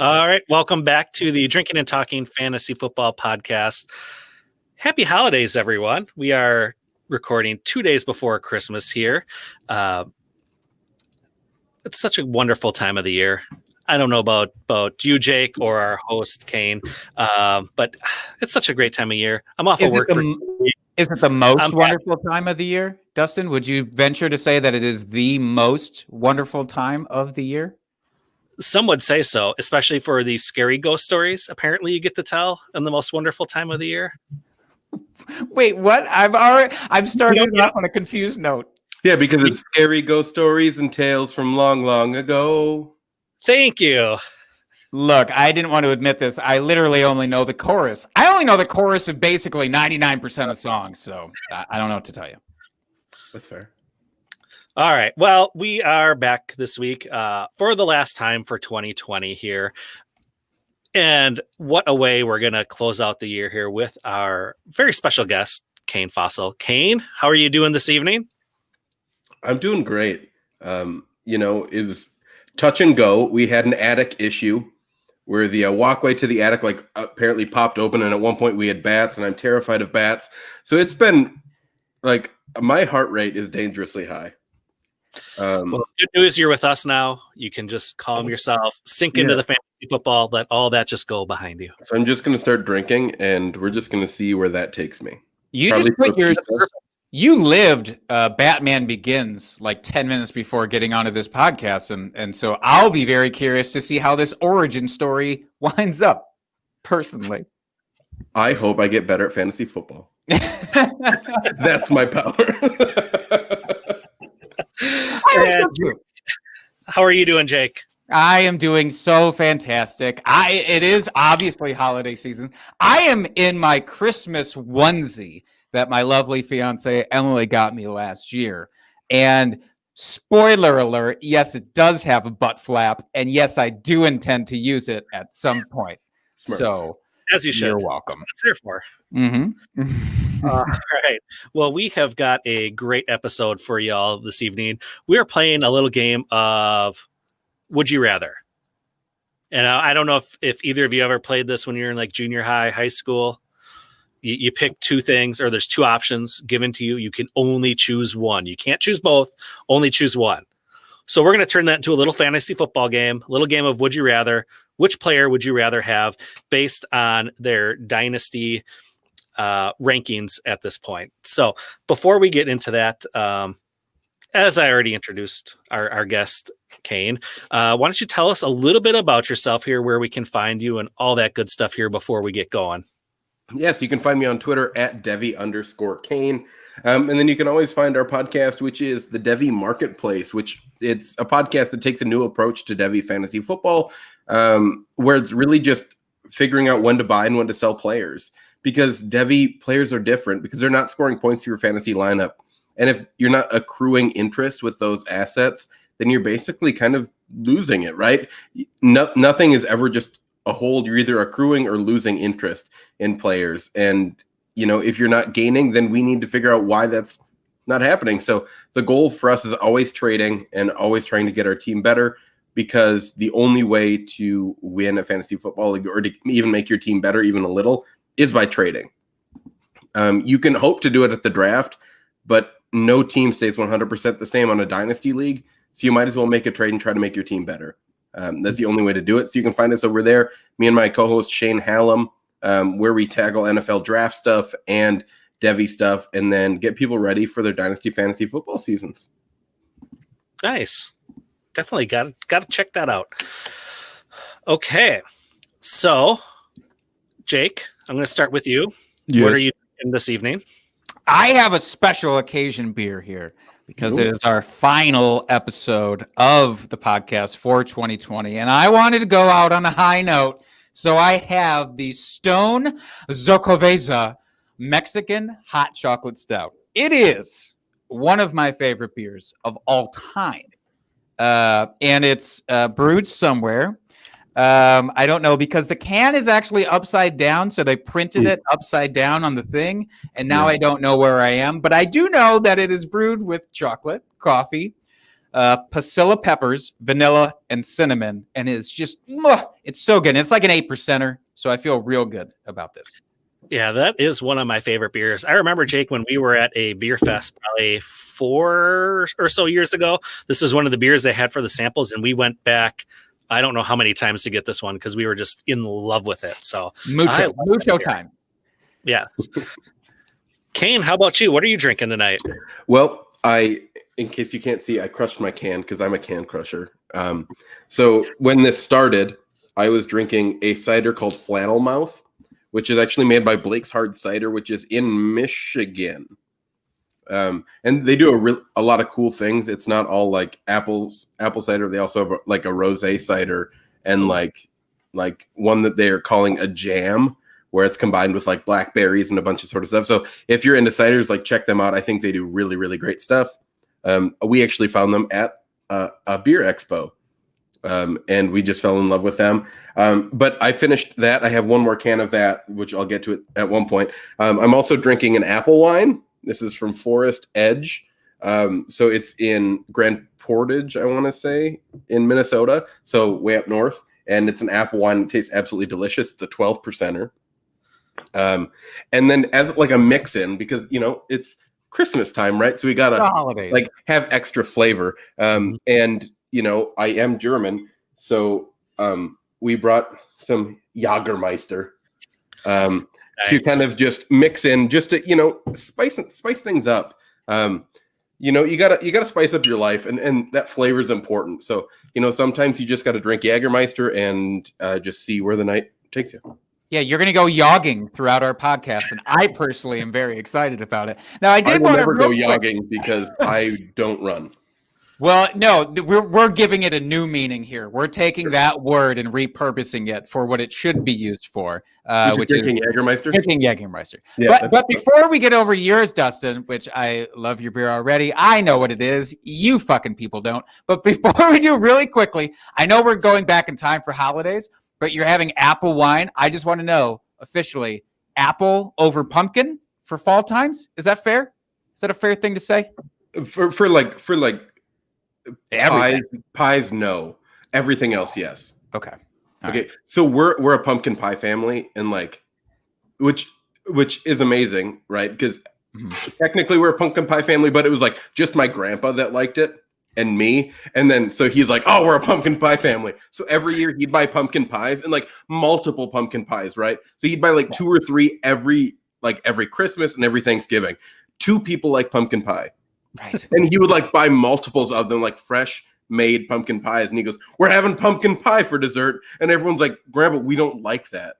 All right, welcome back to the Drinking and Talking Fantasy Football Podcast. Happy holidays, everyone. We are recording 2 days before Christmas here. It's such a wonderful time of the year. I don't know about you, Jake, or our host, Kane, but it's such a great time of year. I'm off of work for 2 weeks. Is it the most wonderful time of the year, Dustin? Would you venture to say that it is the most wonderful time of the year? Some would say so, especially for the scary ghost stories. Apparently, you get to tell in the most wonderful time of the year. Wait, what? I've started off on a confused note. Yeah, because it's scary ghost stories and tales from long, long ago. Thank you. Look, I didn't want to admit this. I literally only know the chorus. I only know the chorus of basically 99% of songs, so I don't know what to tell you. That's fair. All right. Well, we are back this week for the last time for 2020 here. And what a way we're going to close out the year here with our very special guest, Kane Fossil. Kane, how are you doing this evening? I'm doing great. It was touch and go. We had an attic issue where the walkway to the attic apparently popped open. And at one point we had bats, and I'm terrified of bats. So it's been my heart rate is dangerously high. Well, good news, you're with us now. You can just calm yourself, sink into the fantasy football, let all that just go behind you. So I'm just going to start drinking, and we're just going to see where that takes me. You lived Batman Begins like 10 minutes before getting onto this podcast, and so I'll be very curious to see how this origin story winds up, personally. I hope I get better at fantasy football. That's my power. How are you doing, Jake? I am doing so fantastic. It is obviously holiday season. I am in my Christmas onesie that my lovely fiance Emily got me last year. And spoiler alert, yes, it does have a butt flap. And yes, I do intend to use it at some point. Smart. So as you should. You're welcome. That's what it's there for. Mm-hmm. All right. Well, we have got a great episode for y'all this evening. We are playing a little game of Would You Rather. And I don't know if either of you ever played this when you're in like junior high school. You pick two things, or there's two options given to you. You can only choose one. You can't choose both, only choose one. So we're going to turn that into a little fantasy football game, a little game of Would You Rather. Which player would you rather have based on their dynasty rankings at this point? So before we get into that, as I already introduced our guest, Kane, why don't you tell us a little bit about yourself here, where we can find you and all that good stuff here before we get going? Yes, you can find me on Twitter at Devi_Kane. And then you can always find our podcast, which is the Devi Marketplace, which it's a podcast that takes a new approach to Devi fantasy football, where it's really just figuring out when to buy and when to sell players, because Devi players are different because they're not scoring points to your fantasy lineup. And if you're not accruing interest with those assets, then you're basically kind of losing it, right? Nothing is ever just a hold. You're either accruing or losing interest in players. And, if you're not gaining, then we need to figure out why that's not happening. So the goal for us is always trading and always trying to get our team better, because the only way to win a fantasy football league, or to even make your team better even a little, is by trading. You can hope to do it at the draft, but no team stays 100% the same on a dynasty league. So you might as well make a trade and try to make your team better. That's the only way to do it. So you can find us over there, me and my co-host Shane Hallam, where we tackle NFL draft stuff and Devi stuff, and then get people ready for their dynasty fantasy football seasons. Nice. Definitely got to check that out. Okay. So, Jake, I'm going to start with you. Yes. What are you doing this evening? I have a special occasion beer here, because it is our final episode of the podcast for 2020. And I wanted to go out on a high note. So I have the Stone Xocoveza Mexican Hot Chocolate Stout. It is one of my favorite beers of all time. And it's brewed somewhere. I don't know, because the can is actually upside down. So they printed it upside down on the thing. And now I don't know where I am. But I do know that it is brewed with chocolate, coffee, Pasilla peppers, vanilla, and cinnamon, and it's just it's so good. It's like an 8%er, so I feel real good about this. Yeah, that is one of my favorite beers. I remember, Jake, when we were at a beer fest probably 4 or so years ago, this was one of the beers they had for the samples, and we went back I don't know how many times to get this one because we were just in love with it. So mucho time. Yes. Kane, how about you? What are you drinking tonight? Well, in case you can't see, I crushed my can because I'm a can crusher. So when this started, I was drinking a cider called Flannel Mouth, which is actually made by Blake's Hard Cider, which is in Michigan. And they do a lot of cool things. It's not all like apple cider. They also have like a rosé cider and like one that they are calling a jam, where it's combined with like blackberries and a bunch of sort of stuff. So if you're into ciders, like check them out. I think they do really, really great stuff. We actually found them at a beer expo. And we just fell in love with them. But I finished that. I have one more can of that, which I'll get to it at one point. I'm also drinking an apple wine. This is from Forest Edge. So it's in Grand Portage, I want to say, in Minnesota. So way up north. And it's an apple wine. It tastes absolutely delicious. It's a 12%er. And then as like a mix in, because, it's Christmas time, right? So we got to like have extra flavor. And I am German, so we brought some Jägermeister to kind of just mix in, just to spice things up. You gotta spice up your life, and that flavor is important. So sometimes you just got to drink Jägermeister and just see where the night takes you. Yeah, you're going to go yogging throughout our podcast, and I personally am very excited about it. Now, I will never go yogging because I don't run. Well, no, we're giving it a new meaning here. We're taking that word and repurposing it for what it should be used for, which is drinking Jägermeister. Drinking Jägermeister. Yeah, but before we get over yours, Dustin, which I love your beer already, I know what it is. You fucking people don't. But before we do, really quickly, I know we're going back in time for holidays, but you're having apple wine. I just want to know officially, apple over pumpkin for fall times. Is that fair? Is that a fair thing to say? For pies, no. Everything else, yes. Okay. Okay. Right. So we're a pumpkin pie family, and which is amazing, right? Because technically we're a pumpkin pie family, but it was like just my grandpa that liked it and me. And then so he's like, oh, we're a pumpkin pie family. So every year he'd buy pumpkin pies and like multiple pumpkin pies, right? So he'd buy like 2 or 3 every Christmas and every Thanksgiving. 2 people like pumpkin pie. Right. And he would like buy multiples of them, like fresh made pumpkin pies. And he goes, we're having pumpkin pie for dessert. And everyone's like, Grandpa, we don't like that.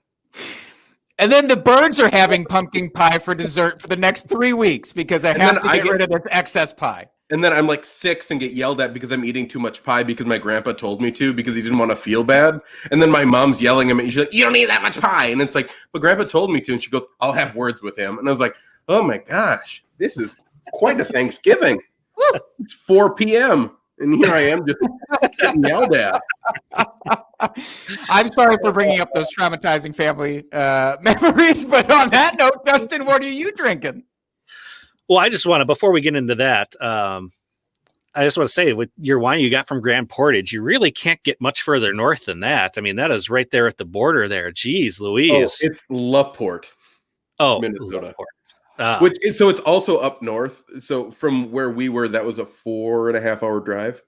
And then the birds are having pumpkin pie for dessert for the next 3 weeks because I have to get rid of this excess pie. And then I'm like 6 and get yelled at because I'm eating too much pie because my grandpa told me to because he didn't want to feel bad. And then my mom's yelling at me. She's like, you don't eat that much pie. And it's like, but grandpa told me to. And she goes, I'll have words with him. And I was like, oh my gosh, this is quite a Thanksgiving. It's 4 p.m. and here I am just getting yelled at. I'm sorry for bringing up those traumatizing family memories, but on that note, Dustin, what are you drinking? Well, I just want to, before we get into that, I just want to say with your wine you got from Grand Portage, you really can't get much further north than that. I mean, that is right there at the border there. Jeez, Louise. Oh, it's LaPorte, Minnesota. LaPorte. So it's also up north. So from where we were, that was a 4.5-hour drive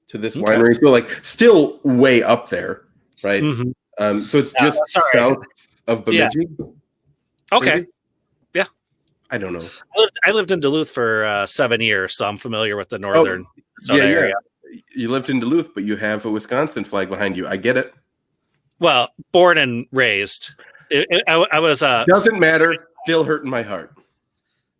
to this winery. So like still way up there, right? Mm-hmm. So it's just south of Bemidji. Yeah. Okay. Maybe? Yeah. I don't know. I lived in Duluth for 7 years, so I'm familiar with the northern area. You lived in Duluth, but you have a Wisconsin flag behind you. I get it. Well, born and raised. I was doesn't matter. Still hurting my heart.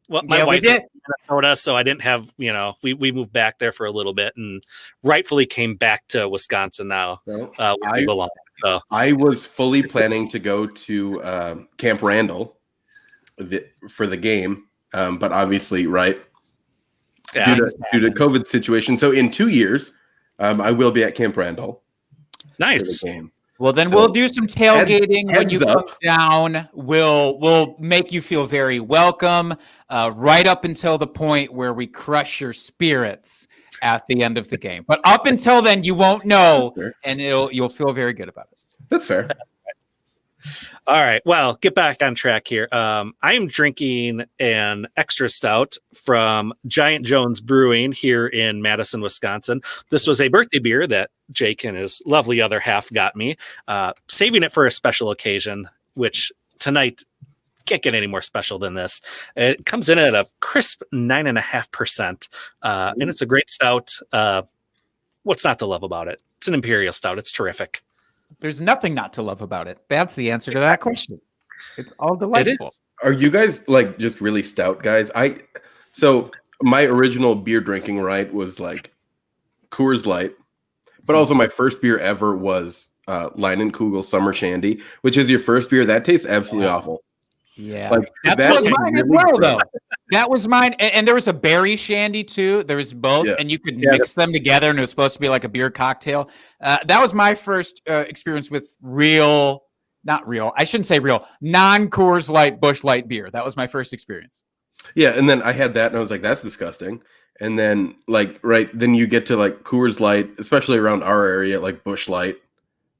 Well, my wife is from Minnesota, so I didn't have, we moved back there for a little bit and rightfully came back to Wisconsin now. Well, where we belong. So I was fully planning to go to Camp Randall for the game, but obviously, right, due to COVID situation. So in 2 years, I will be at Camp Randall. Nice. For the game. Well, then we'll do some tailgating when you come down. We'll make you feel very welcome, right up until the point where we crush your spirits at the end of the game. But up until then, you won't know, That's fair. and you'll feel very good about it. That's fair. All right. Well, get back on track here. I am drinking an extra stout from Giant Jones Brewing here in Madison, Wisconsin. This was a birthday beer that Jake and his lovely other half got me, saving it for a special occasion, which tonight can't get any more special than this. It comes in at a crisp 9.5%, and it's a great stout. What's not to love about it? It's an imperial stout. It's terrific. There's nothing not to love about it. That's the answer to that question. It's all delightful. It is. Are you guys like just really stout guys? So my original beer drinking was like Coors Light, but also my first beer ever was Leinenkugel Summer Shandy, which is your first beer. That tastes absolutely awful. Yeah, Like that's that was is mine as really well, gross. though. That was mine, and there was a berry shandy too. There was both, Yeah. and you could Yeah, mix them together, and it was supposed to be like a beer cocktail. That was my first experience with I shouldn't say real, non-Coors Light Busch Light beer. That was my first experience. Yeah, and then I had that, and I was like, "That's disgusting." And then, then you get to like Coors Light, especially around our area, like Busch Light.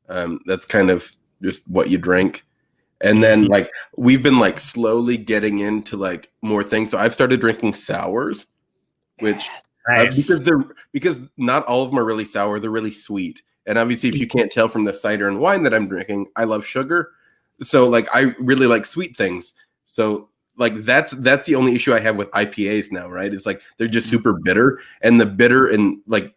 That's kind of just what you drink. And then, like, we've been like slowly getting into like more things. So I've started drinking sours, which Nice. because not all of them are really sour; they're really sweet. And obviously, if you can't tell from the cider and wine that I'm drinking, I love sugar. So like, I really like sweet things. So like that's the only issue I have with IPAs now, right? It's like they're just super bitter, and the bitter and like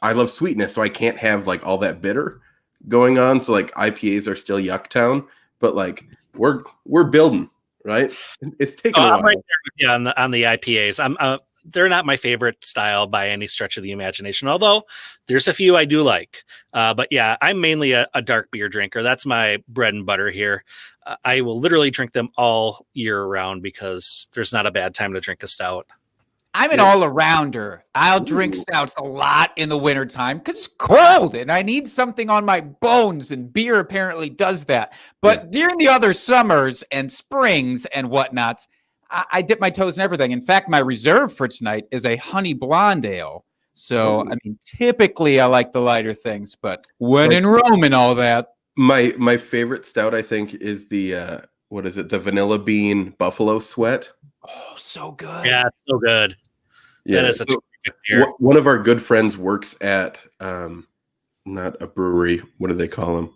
I love sweetness, so I can't have like all that bitter going on. So like IPAs are still Yucktown, but like we're building, right? It's taking a I'm while. right there with you on the IPAs. They're not my favorite style by any stretch of the imagination, although there's a few I do like. But yeah, I'm mainly a dark beer drinker. That's my bread and butter here. I will literally drink them all year round because there's not a bad time to drink a stout. I'm an Yeah. all-arounder. I'll drink stouts a lot in the wintertime because it's cold and I need something on my bones, and beer apparently does that. But during the other summers and springs and whatnots, I dip my toes in everything. In fact, my reserve for tonight is a honey blonde ale. So, Ooh. I mean, typically I like the lighter things, but when in Rome and all that. My favorite stout, I think, is the what is it? The vanilla bean buffalo sweat. Oh, so good. Yeah, it's so good. That is a so terrific beer. one of our good friends works at not a brewery. What do they call them?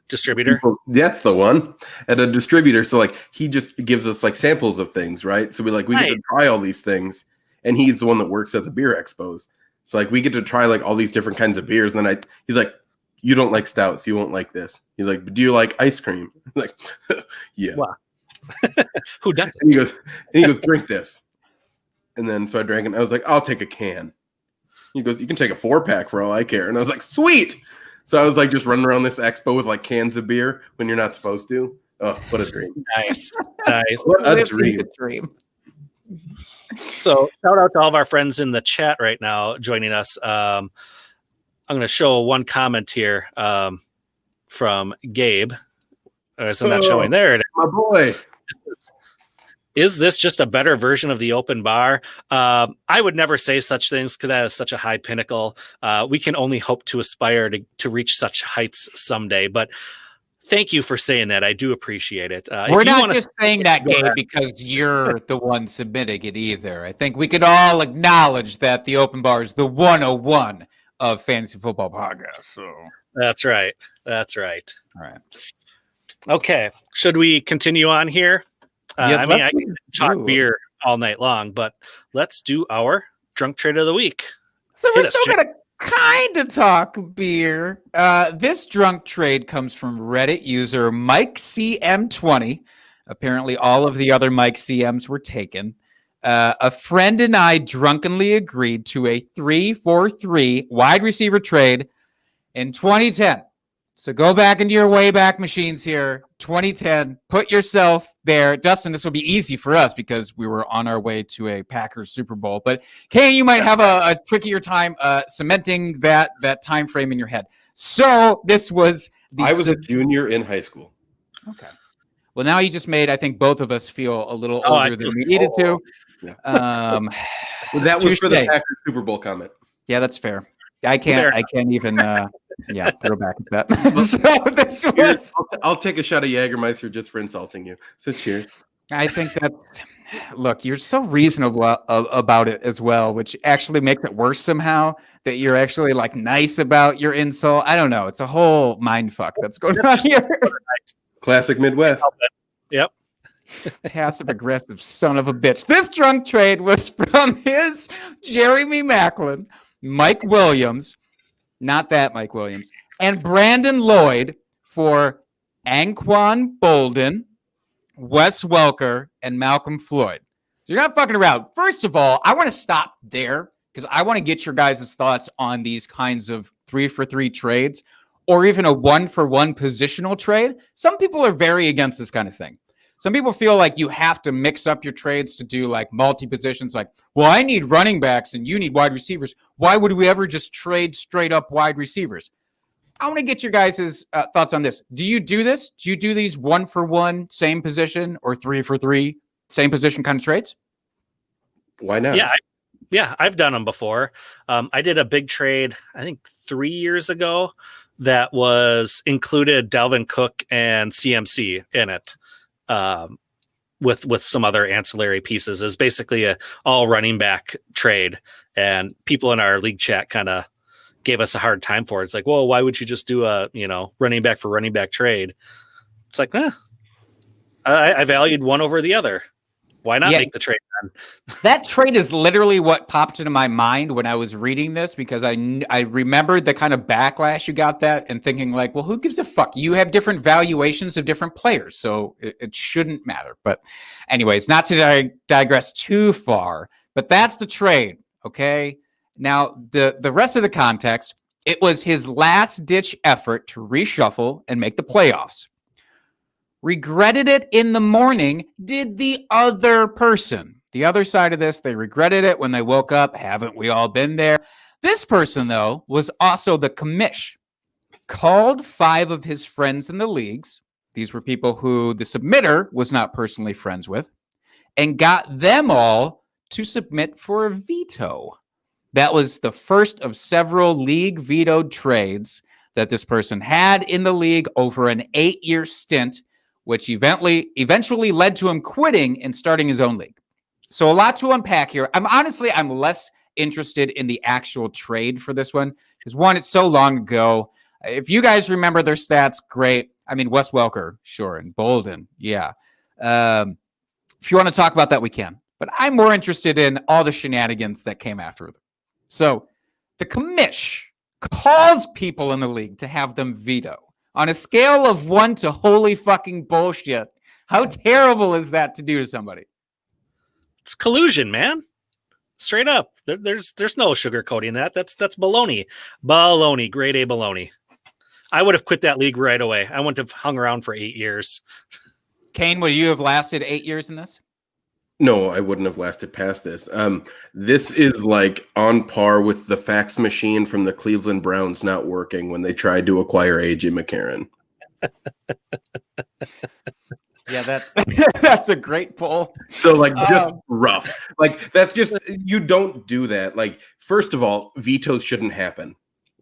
Distributor. That's the one, at a distributor. So like he just gives us like samples of things, right? So we get Nice. to try all these things, and he's the one that works at the beer expos. So like we get to try like all these different kinds of beers, and then he's like, "You don't like stouts, you won't like this." He's like, "But do you like ice cream?" I'm like, yeah. Wow. Who doesn't? And he goes, "Drink this." And then so I drank it, and I was like, "I'll take a can." He goes, "You can take a 4-pack for all I care." And I was like, "Sweet." So I was like just running around this expo with like cans of beer when you're not supposed to. Oh, what a dream. Nice. Nice. What a Living the dream. So shout out to all of our friends in the chat right now joining us. I'm going to show one comment here from Gabe. So I'm not showing there. It is. My boy. Is this just a better version of the open bar? I would never say such things because that is such a high pinnacle. We can only hope to aspire to reach such heights someday. But thank you for saying that. I do appreciate it. We're if you not wanna- just saying that, Go Gabe, ahead. because you're the one submitting it either. I think we could all acknowledge that the open bar is the 101 of fantasy football podcast. So, That's right. That's right. all right. Okay. Should we continue on here? Yes, I mean, let's I can talk do. beer all night long, but let's do our drunk trade of the week. So we're Hit us, still Jake. going to kind of talk beer. This drunk trade comes from Reddit user Mike CM20. Apparently, all of the other Mike CMs were taken. A friend and I drunkenly agreed to a 3-4-3 wide receiver trade in 2010. So go back into your Wayback Machines here. 2010. Put yourself there. Dustin, this will be easy for us because we were on our way to a Packers Super Bowl. But Kane, you might have a trickier time cementing that time frame in your head. So this was the I was a junior in high school. okay. Well, now you just made, I think, both of us feel a little Oh, I older than feel we so needed to. That was for the Touche. Packers Super Bowl comment. Yeah, that's fair. I can't even throw back at that. So this was I'll take a shot of Jägermeister just for insulting you. So cheers. I think that's look, you're so reasonable about it as well, which actually makes it worse somehow that you're actually like nice about your insult. I don't know. It's a whole mind fuck that's going on here. Classic Midwest. Yep. Passive aggressive son of a bitch. This drunk trade was from his Jeremy Maclin, Mike Williams, not that Mike Williams, and Brandon Lloyd for Anquan Bolden, Wes Welker, and Malcolm Floyd. So you're not fucking around. First of all, I want to stop there because I want to get your guys' thoughts on these kinds of 3-for-3 trades or even a 1-for-1 positional trade. Some people are very against this kind of thing. Some people feel like you have to mix up your trades to do like multi-positions. Like, well, I need running backs and you need wide receivers. Why would we ever just trade straight up wide receivers? I want to get your guys' thoughts on this. Do you do this? Do you do these 1-for-1 same position or 3-for-3 same position kind of trades? Why not? Yeah, I've done them before. I did a big trade, I think 3 years ago, that was included Dalvin Cook and CMC in it, with some other ancillary pieces. Is basically a all running back trade, and people in our league chat kind of gave us a hard time for it. It's like, well, why would you just do a running back for running back trade? It's like, I valued one over the other. Why not make the trade then? That trade is literally what popped into my mind when I was reading this, because I remembered the kind of backlash you got that and thinking like, well, who gives a fuck? You have different valuations of different players, so it shouldn't matter. But anyways, not to digress too far, but that's the trade, okay? Now, the rest of the context, it was his last-ditch effort to reshuffle and make the playoffs. Regretted it in the morning, did the other person. The other side of this, they regretted it when they woke up. Haven't we all been there? This person, though, was also the commish. Called 5 of his friends in the leagues. These were people who the submitter was not personally friends with. And got them all to submit for a veto. That was the first of several league vetoed trades that this person had in the league over an 8-year stint, which eventually led to him quitting and starting his own league. So a lot to unpack here. I'm less interested in the actual trade for this one because, one, it's so long ago. If you guys remember their stats, great. I mean, Wes Welker, sure, and Bolden, yeah. If you want to talk about that, we can. But I'm more interested in all the shenanigans that came after them. So the commish calls people in the league to have them veto. On a scale of 1 to holy fucking bullshit, how terrible is that to do to somebody? It's collusion, man. Straight up. There's no sugarcoating that. That's baloney. Baloney. Grade A baloney. I would have quit that league right away. I wouldn't have hung around for 8 years. Kane, would you have lasted 8 years in this? No, I wouldn't have lasted past this. This is like on par with the fax machine from the Cleveland Browns not working when they tried to acquire AJ McCarron. Yeah, that's a great pull. So like just rough. Like that's just, you don't do that. Like, first of all, vetoes shouldn't happen.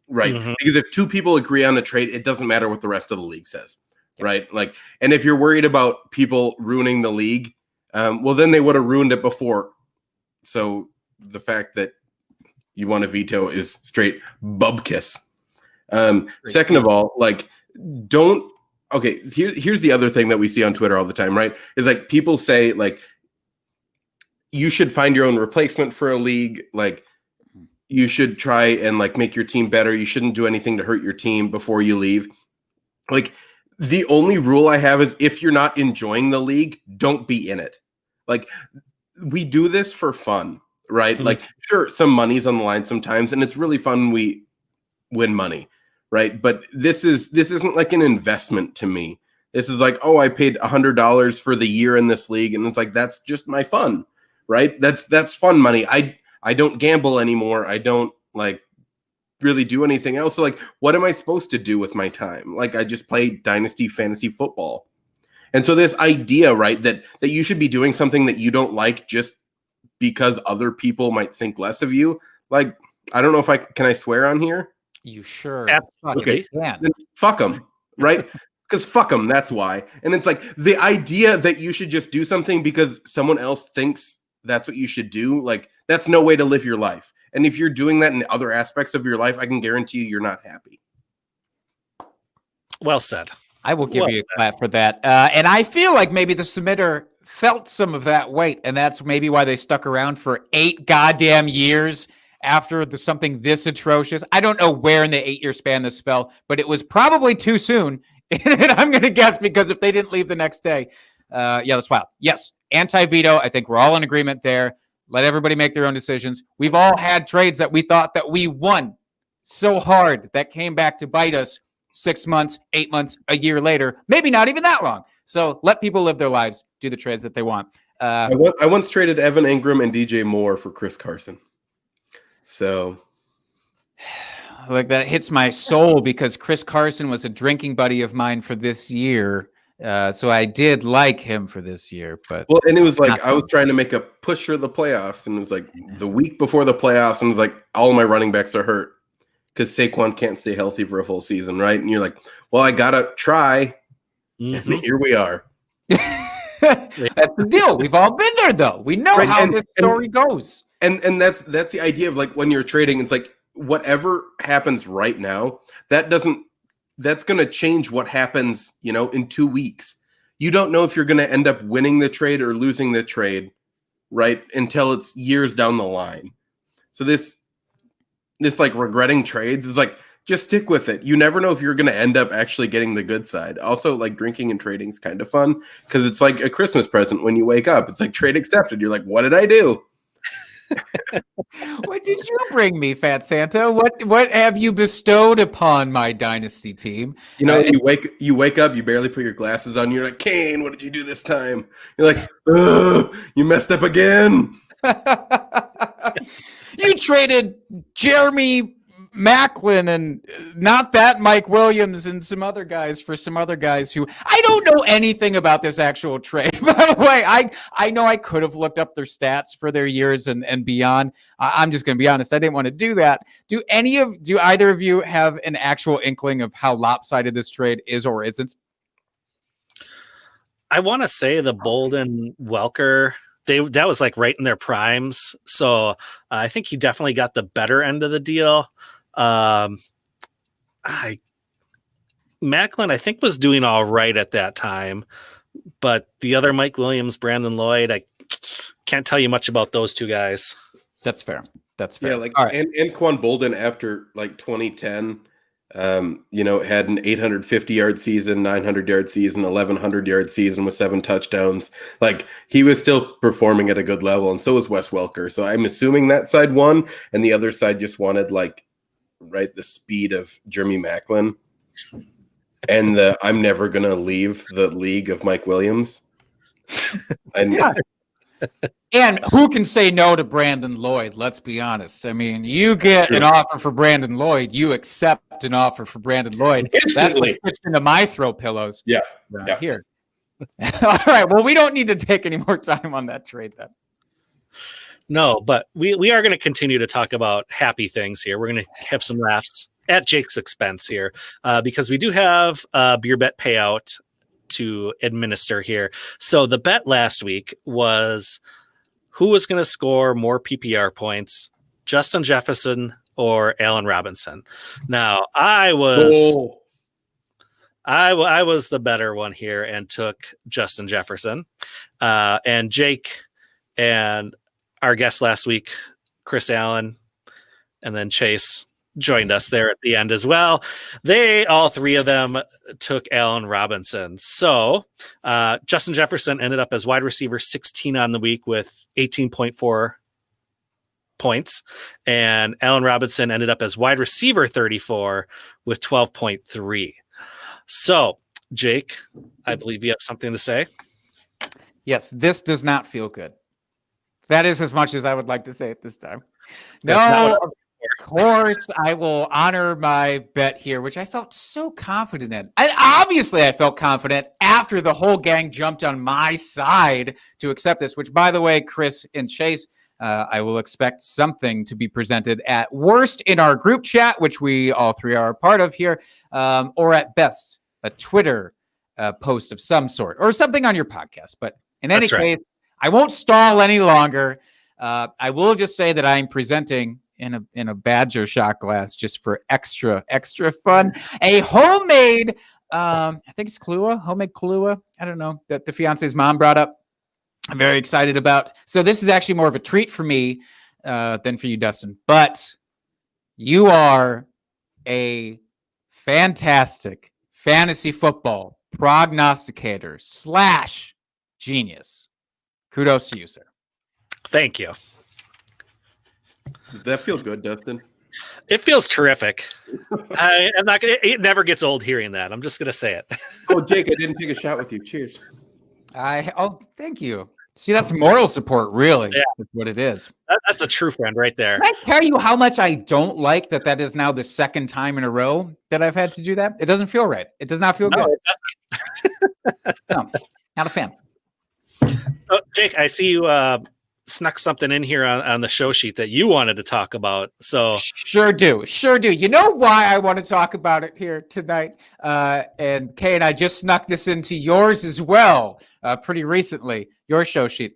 Right. Mm-hmm. Because if 2 people agree on a trade, it doesn't matter what the rest of the league says. Right. Like, and if you're worried about people ruining the league, well, then they would have ruined it before. So the fact that you want to veto is straight bubkiss. Second of all, like, don't. Okay, here's the other thing that we see on Twitter all the time, right? Is like people say like you should find your own replacement for a league. Like you should try and like make your team better. You shouldn't do anything to hurt your team before you leave. Like the only rule I have is if you're not enjoying the league, don't be in it. Like we do this for fun, right? Mm-hmm. Like sure, some money's on the line sometimes, and it's really fun when we win money. Right. But this isn't like an investment to me. This is like, oh, I paid $100 for the year in this league. And it's like, that's just my fun. Right. That's fun money. I don't gamble anymore. I don't like really do anything else. So like, what am I supposed to do with my time? Like I just play dynasty fantasy football. And so this idea, right, that you should be doing something that you don't like just because other people might think less of you. Like, I don't know if can I swear on here? You sure? Absolutely. Okay. Yeah. Then fuck them, right? Because fuck them, that's why. And it's like the idea that you should just do something because someone else thinks that's what you should do, like that's no way to live your life. And if you're doing that in other aspects of your life, I can guarantee you're not happy. Well said. I will give you a clap for that. And I feel like maybe the submitter felt some of that weight, and that's maybe why they stuck around for 8 goddamn years after something this atrocious. I don't know where in the 8-year span this fell, but it was probably too soon. And I'm going to guess because if they didn't leave the next day, that's wild. Yes, anti-veto. I think we're all in agreement there. Let everybody make their own decisions. We've all had trades that we thought that we won so hard that came back to bite us 6 months, 8 months, a year later, maybe not even that long. So let people live their lives, do the trades that they want. I once traded Evan Ingram and DJ Moore for Chris Carson. So, like, that hits my soul because Chris Carson was a drinking buddy of mine for this year. So I did like him for this year, but well, and it was like I was trying to make a push for the playoffs, and it was like the week before the playoffs, and it was like all my running backs are hurt because Saquon can't stay healthy for a full season, right? And you're like, well, I gotta try. Mhm. And here we are. That's the deal. We've all been there, though. We know Right, how and- this story goes. And that's the idea of like when you're trading, it's like whatever happens right now, that's going to change what happens, in 2 weeks. You don't know if you're going to end up winning the trade or losing the trade, right? Until it's years down the line. So this like regretting trades is like, just stick with it. You never know if you're going to end up actually getting the good side. Also, like drinking and trading is kind of fun because it's like a Christmas present when you wake up. It's like trade accepted. You're like, what did I do? What did you bring me, Fat Santa? What have you bestowed upon my dynasty team? You wake up, you barely put your glasses on. You're like, Kane, what did you do this time? You're like, ugh, you messed up again. You traded Jeremy Maclin and not that Mike Williams and some other guys for some other guys who I don't know anything about this actual trade. By the way, I know I could have looked up their stats for their years and beyond. I'm just going to be honest. I didn't want to do that. Do either of you have an actual inkling of how lopsided this trade is or isn't? I want to say the Bolden Welker, that was like right in their primes. So I think he definitely got the better end of the deal. Maclin, I think, was doing all right at that time, but the other Mike Williams, Brandon Lloyd, I can't tell you much about those two guys. That's fair. Yeah, like all right. and Quan Bolden after like 2010, had an 850-yard season, 900-yard season, 1,100-yard season with 7 touchdowns. Like he was still performing at a good level, and so was Wes Welker. So I'm assuming that side won, and the other side just wanted the speed of Jeremy Maclin and the I'm never gonna leave the league of Mike Williams. And Yeah. And who can say no to Brandon Lloyd? Let's be honest. I mean, you get an offer for Brandon Lloyd, you accept an offer for Brandon Lloyd. That's Instantly. what fits into my throw pillows. Yeah. Here. All right. Well, we don't need to take any more time on that trade then. No, but we are going to continue to talk about happy things here. We're going to have some laughs at Jake's expense here because we do have a beer bet payout to administer here. So the bet last week was who was going to score more PPR points, Justin Jefferson or Allen Robinson. Now I was the better one here and took Justin Jefferson, and Jake and our guest last week, Chris Allen, and then Chase joined us there at the end as well. All three of them took Allen Robinson. So Justin Jefferson ended up as wide receiver 16 on the week with 18.4 points. And Allen Robinson ended up as wide receiver 34 with 12.3. So, Jake, I believe you have something to say. Yes, this does not feel good. That is as much as I would like to say at this time. That's not No, what of course, I will honor my bet here, which I felt so confident in. Obviously, I felt confident after the whole gang jumped on my side to accept this, which, by the way, Chris and Chase, I will expect something to be presented at worst in our group chat, which we all three are a part of here, or at best a Twitter post of some sort or something on your podcast. But in any case, I won't stall any longer. I will just say that I'm presenting in a Badger shot glass just for extra fun, a homemade, I think it's Kahlua, homemade Kahlua. I don't know, that the fiance's mom brought up. I'm very excited about. So this is actually more of a treat for me than for you, Dustin. But you are a fantastic fantasy football prognosticator / genius. Kudos to you, sir. Thank you. Does that feel good, Dustin? It feels terrific. I'm not gonna. It never gets old hearing that. I'm just gonna say it. Oh, Jake, I didn't take a shot with you. Cheers. Thank you. See, that's moral support, really. Yeah. That's what it is. That's a true friend right there. Can I tell you how much I don't like that is now the second time in a row that I've had to do that? It doesn't feel right. It does not feel good. No, not a fan. Oh, Jake, I see you snuck something in here on the show sheet that you wanted to talk about. So Sure do. You know why I want to talk about it here tonight? And Kay and I just snuck this into yours as well pretty recently, your show sheet.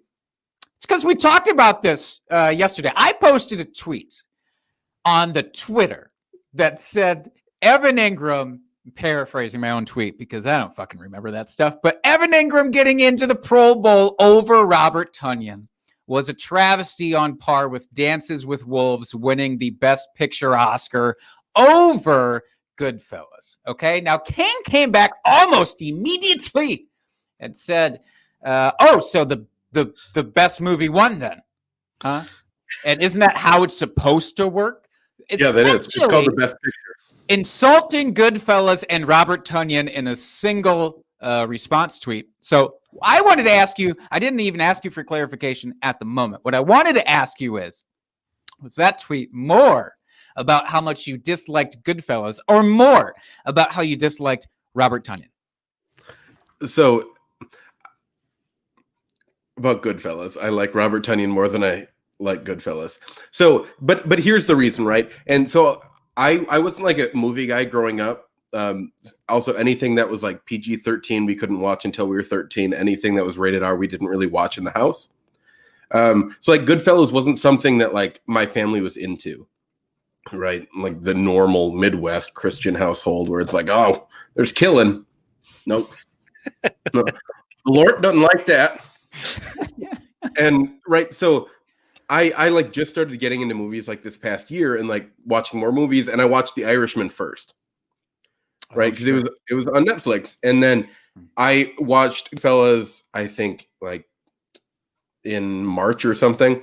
It's because we talked about this yesterday. I posted a tweet on the Twitter that said Evan Ingram, paraphrasing my own tweet because I don't fucking remember that stuff, but Evan Ingram getting into the Pro Bowl over Robert Tonyan was a travesty on par with Dances with Wolves winning the Best Picture Oscar over Goodfellas. Okay, now Kane came back almost immediately and said, so the best movie won then, huh? And isn't that how it's supposed to work? Yeah, that is. It's called the Best Picture. Insulting Goodfellas and Robert Tonyan in a single response tweet. So I wanted to ask you, I didn't even ask you for clarification at the moment. What I wanted to ask you was that tweet more about how much you disliked Goodfellas or more about how you disliked Robert Tonyan? So about Goodfellas, I like Robert Tonyan more than I like Goodfellas. So, but here's the reason, right? And so I wasn't like a movie guy growing up. Also, anything that was like PG-13, we couldn't watch until we were 13. Anything that was rated R, we didn't really watch in the house. So like Goodfellas wasn't something that like my family was into, right? Like the normal Midwest Christian household where it's like, oh, there's killing. Nope. No. The Lord doesn't like that. And right, so I like just started getting into movies like this past year and like watching more movies, and I watched The Irishman first, right? Because it was on Netflix, and then I watched Goodfellas, I think like in March or something,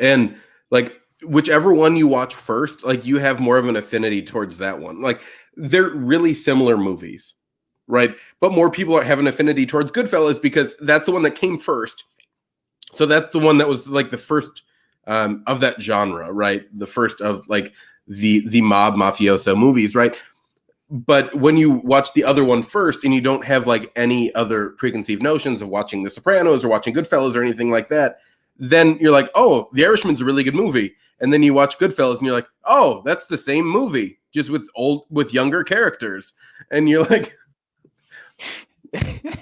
and like whichever one you watch first, like you have more of an affinity towards that one. Like they're really similar movies, right? But more people have an affinity towards Goodfellas because that's the one that came first. So that's the one that was like the first of that genre, right? The first of like the mob mafioso movies, right? But when you watch the other one first and you don't have like any other preconceived notions of watching The Sopranos or watching Goodfellas or anything like that, then you're like, oh, The Irishman's a really good movie. And then you watch Goodfellas and you're like, oh, that's the same movie, just with younger characters. And you're like,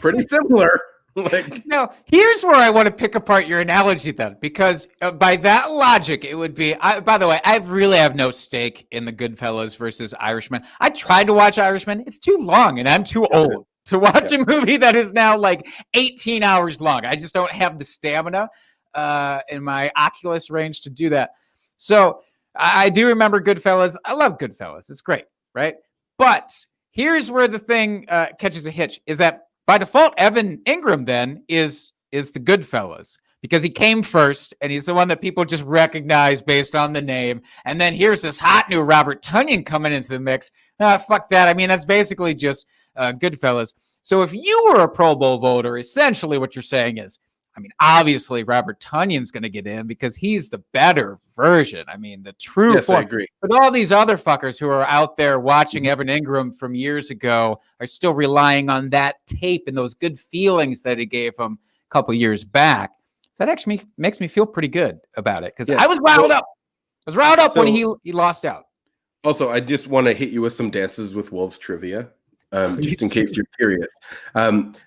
pretty similar. Like, now, here's where I want to pick apart your analogy then, because by that logic, it would be, by the way, I really have no stake in the Goodfellas versus Irishman. I tried to watch Irishman. It's too long and I'm too old to watch a movie that is now like 18 hours long. I just don't have the stamina in my Oculus range to do that. So I do remember Goodfellas. I love Goodfellas. It's great, right? But here's where the thing catches a hitch, is that by default, Evan Ingram then is the Goodfellas because he came first and he's the one that people just recognize based on the name. And then here's this hot new Robert Tonyan coming into the mix. Fuck that. I mean, that's basically just Goodfellas. So if you were a Pro Bowl voter, essentially what you're saying is, I mean, obviously Robert Tonyan's going to get in because he's the better version. I mean, the true yes, form. I agree. But all these other fuckers who are out there watching Evan Ingram from years ago are still relying on that tape and those good feelings that he gave them a couple years back. So that actually makes me feel pretty good about it because Yeah. I was riled up. I was riled up when So- he lost out. Also, I just want to hit you with some Dances with Wolves trivia, just in case you're curious.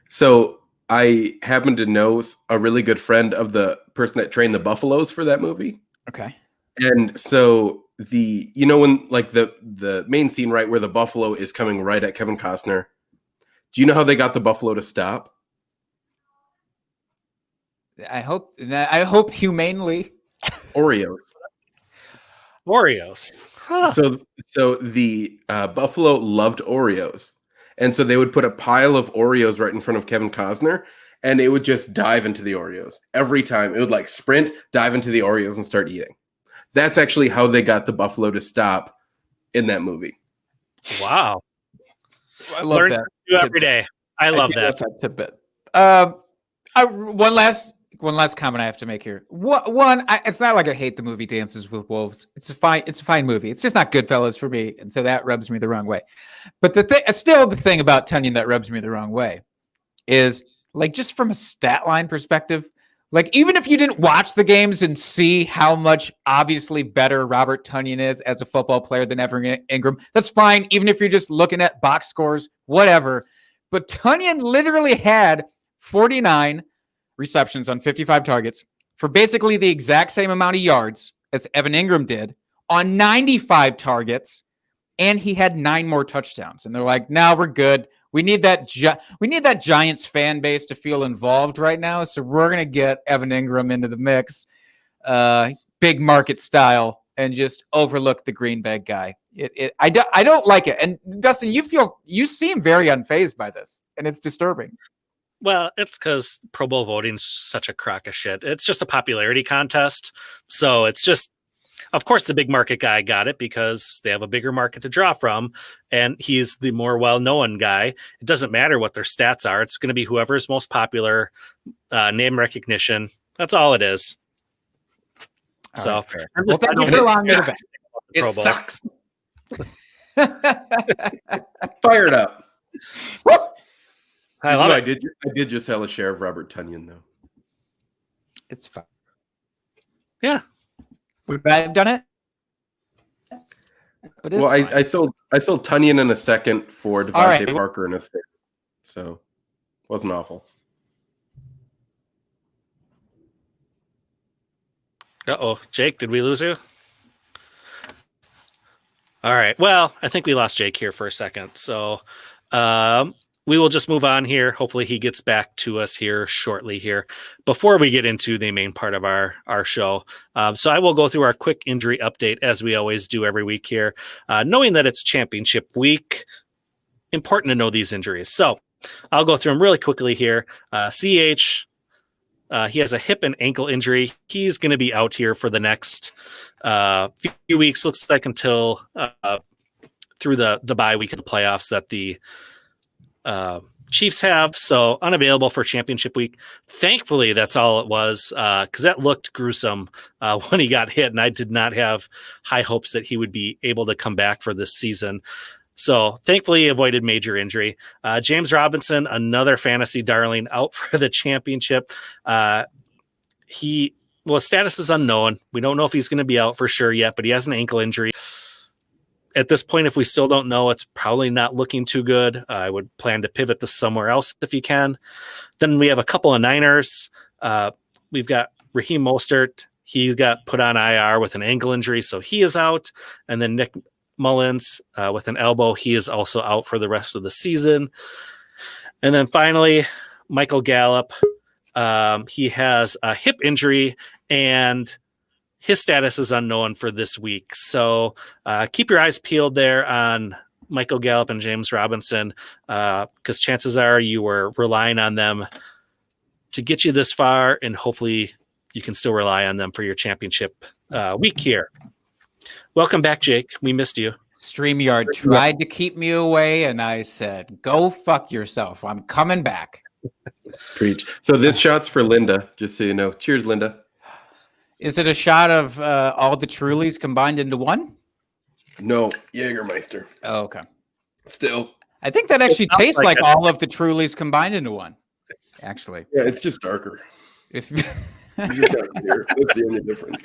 So I happen to know a really good friend of the person that trained the Buffaloes for that movie. Okay. And so when like the main scene, right, where the buffalo is coming right at Kevin Costner, do you know how they got the buffalo to stop? I hope humanely. Oreos. Oreos. Huh. So the buffalo loved Oreos, and so they would put a pile of Oreos right in front of Kevin Costner, and it would just dive into the Oreos every time. It would like sprint, dive into the Oreos, and start eating. That's actually how they got the buffalo to stop in that movie. Wow. I love Learn that. something new every day. I love that. Tidbit. One last comment I have to make here. It's not like I hate the movie Dances with Wolves. It's a fine movie. It's just not Goodfellas for me, and so that rubs me the wrong way. But the thing about Tunyon that rubs me the wrong way is like just from a stat line perspective. Like even if you didn't watch the games and see how much obviously better Robert Tunyon is as a football player than Evan Ingram, that's fine. Even if you're just looking at box scores, whatever. But Tunyon literally had 49 receptions on 55 targets for basically the exact same amount of yards as Evan Ingram did on 95 targets, and he had 9 more touchdowns. And they're like, "Now we're good. We need that Giants fan base to feel involved right now, so we're gonna get Evan Ingram into the mix, big market style, and just overlook the Green Bay guy." I don't like it. And Dustin, you seem very unfazed by this, and it's disturbing. Well, it's because Pro Bowl voting's such a crock of shit. It's just a popularity contest. So it's just, of course, the big market guy got it because they have a bigger market to draw from, and he's the more well-known guy. It doesn't matter what their stats are. It's going to be whoever's most popular, name recognition. That's all it is. So Right, I'm just, well, I don't thank you for hate allowing me to the vent. Pro It Bowl. sucks. Fired up. I love I it. did just sell a share of Robert Tunyon though. It's fine. Yeah. Would I have done it? But it's Well, fine. I sold Tunyon in a second for Devontae All right. Parker in a third, so wasn't awful. Uh-oh. Jake, did we lose you? All right. Well, I think we lost Jake here for a second. So we will just move on here. Hopefully he gets back to us here shortly here before we get into the main part of our show. So I will go through our quick injury update as we always do every week here. Knowing that it's championship week, important to know these injuries. So I'll go through them really quickly here. CH, he has a hip and ankle injury. He's going to be out here for the next few weeks. Looks like until through the bye week of the playoffs that the Chiefs have. So unavailable for championship week. Thankfully, that's all it was because that looked gruesome when he got hit, and I did not have high hopes that he would be able to come back for this season. So thankfully, he avoided major injury. James Robinson, another fantasy darling, out for the championship. His status is unknown. We don't know if he's going to be out for sure yet, but he has an ankle injury. At this point, if we still don't know, it's probably not looking too good. I would plan to pivot to somewhere else if you can. Then we have a couple of Niners. We've got Raheem Mostert. He got put on IR with an ankle injury, so he is out. And then Nick Mullins with an elbow. He is also out for the rest of the season. And then finally, Michael Gallup. He has a hip injury, and his status is unknown for this week. So keep your eyes peeled there on Michael Gallup and James Robinson because chances are you were relying on them to get you this far, and hopefully you can still rely on them for your championship week here. Welcome back, Jake. We missed you. StreamYard tried to keep me away, and I said, "Go fuck yourself. I'm coming back." Preach. So this shot's for Linda, just so you know. Cheers, Linda. Is it a shot of all the Trulies combined into one? No, Jägermeister. Oh, okay. Still. I think that actually sounds tastes like like all of the Trulies combined into one. Actually, Yeah, it's just darker. if He's just not here. That's the only difference.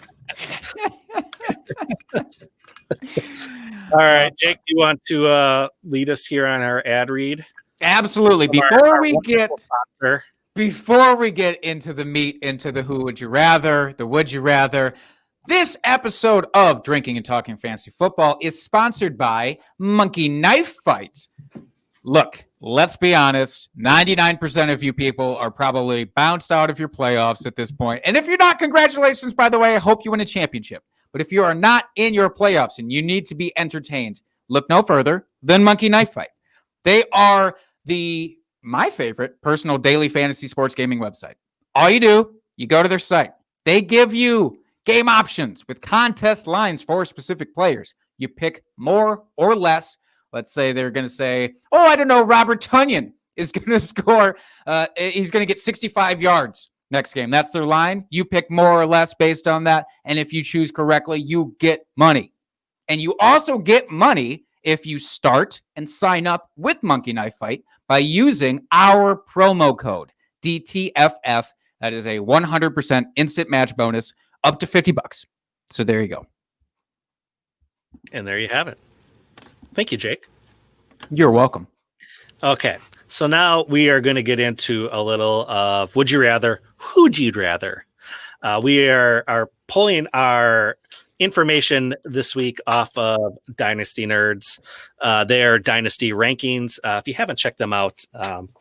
All right, Jake, do you want to lead us here on our ad read? Absolutely. Before we get into the meat, into the who would you rather, the would you rather, this episode of Drinking and Talking Fantasy Football is sponsored by Monkey Knife Fight. Look, let's be honest. 99% of you people are probably bounced out of your playoffs at this point. And if you're not, congratulations, by the way. I hope you win a championship. But if you are not in your playoffs and you need to be entertained, look no further than Monkey Knife Fight. They are my favorite personal daily fantasy sports gaming website. All you do, you go to their site. They give you game options with contest lines for specific players. You pick more or less. Let's say they're going to say, I don't know, Robert Tonyan is going to score. He's going to get 65 yards next game. That's their line. You pick more or less based on that. And if you choose correctly, you get money. And you also get money if you start and sign up with Monkey Knife Fight by using our promo code DTFF. That is a 100% instant match bonus up to $50. So there you go. And there you have it. Thank you, Jake. You're welcome. Okay, so now we are going to get into a little of would you rather, who'd you rather. We are pulling our information this week off of Dynasty Nerds, their Dynasty rankings. If you haven't checked them out,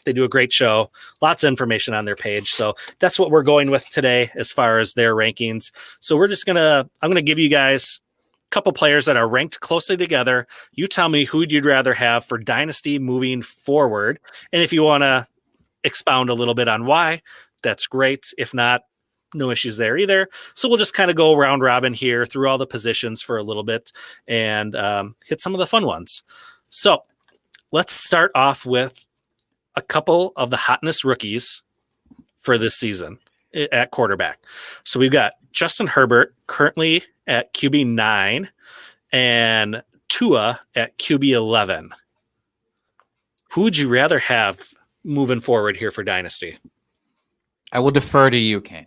they do a great show, lots of information on their page. So that's what we're going with today as far as their rankings. So I'm going to give you guys a couple players that are ranked closely together. You tell me who you'd rather have for Dynasty moving forward. And if you want to expound a little bit on why, that's great. If not, no issues there either. So we'll just kind of go round robin here through all the positions for a little bit and hit some of the fun ones. So let's start off with a couple of the hotness rookies for this season at quarterback. So we've got Justin Herbert currently at QB 9 and Tua at QB 11. Who would you rather have moving forward here for Dynasty? I will defer to you, Kane.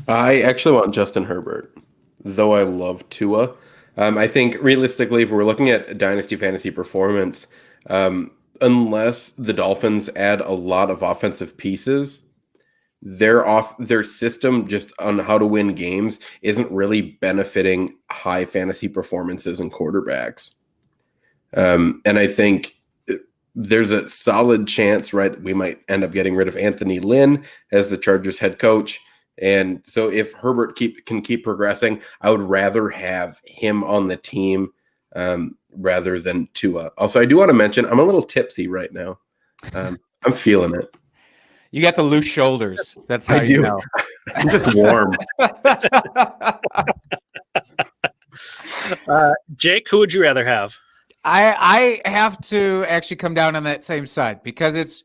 I actually want Justin Herbert, though I love Tua. I think realistically, if we're looking at Dynasty Fantasy performance, unless the Dolphins add a lot of offensive pieces, their system just on how to win games isn't really benefiting high fantasy performances and quarterbacks. And I think there's a solid chance, right, that we might end up getting rid of Anthony Lynn as the Chargers head coach. And so if Herbert can keep progressing, I would rather have him on the team rather than Tua. Also, I do want to mention I'm a little tipsy right now. I'm feeling it. You got the loose shoulders. That's how you know. I'm just warm. Jake, who would you rather have? I have to actually come down on that same side because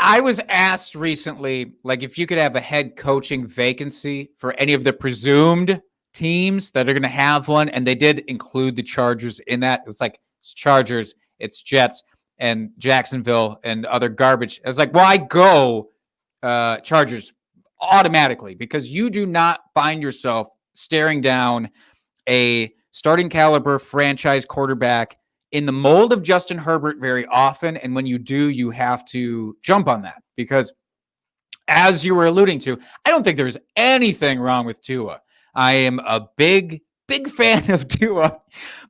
I was asked recently, like, if you could have a head coaching vacancy for any of the presumed teams that are going to have one, and they did include the Chargers in that. It was like, it's Chargers, it's Jets, and Jacksonville, and other garbage. I was like, why go Chargers automatically? Because you do not find yourself staring down a starting caliber franchise quarterback in the mold of Justin Herbert very often. And when you do, you have to jump on that because, as you were alluding to, I don't think there's anything wrong with Tua. I am a big fan of Tua,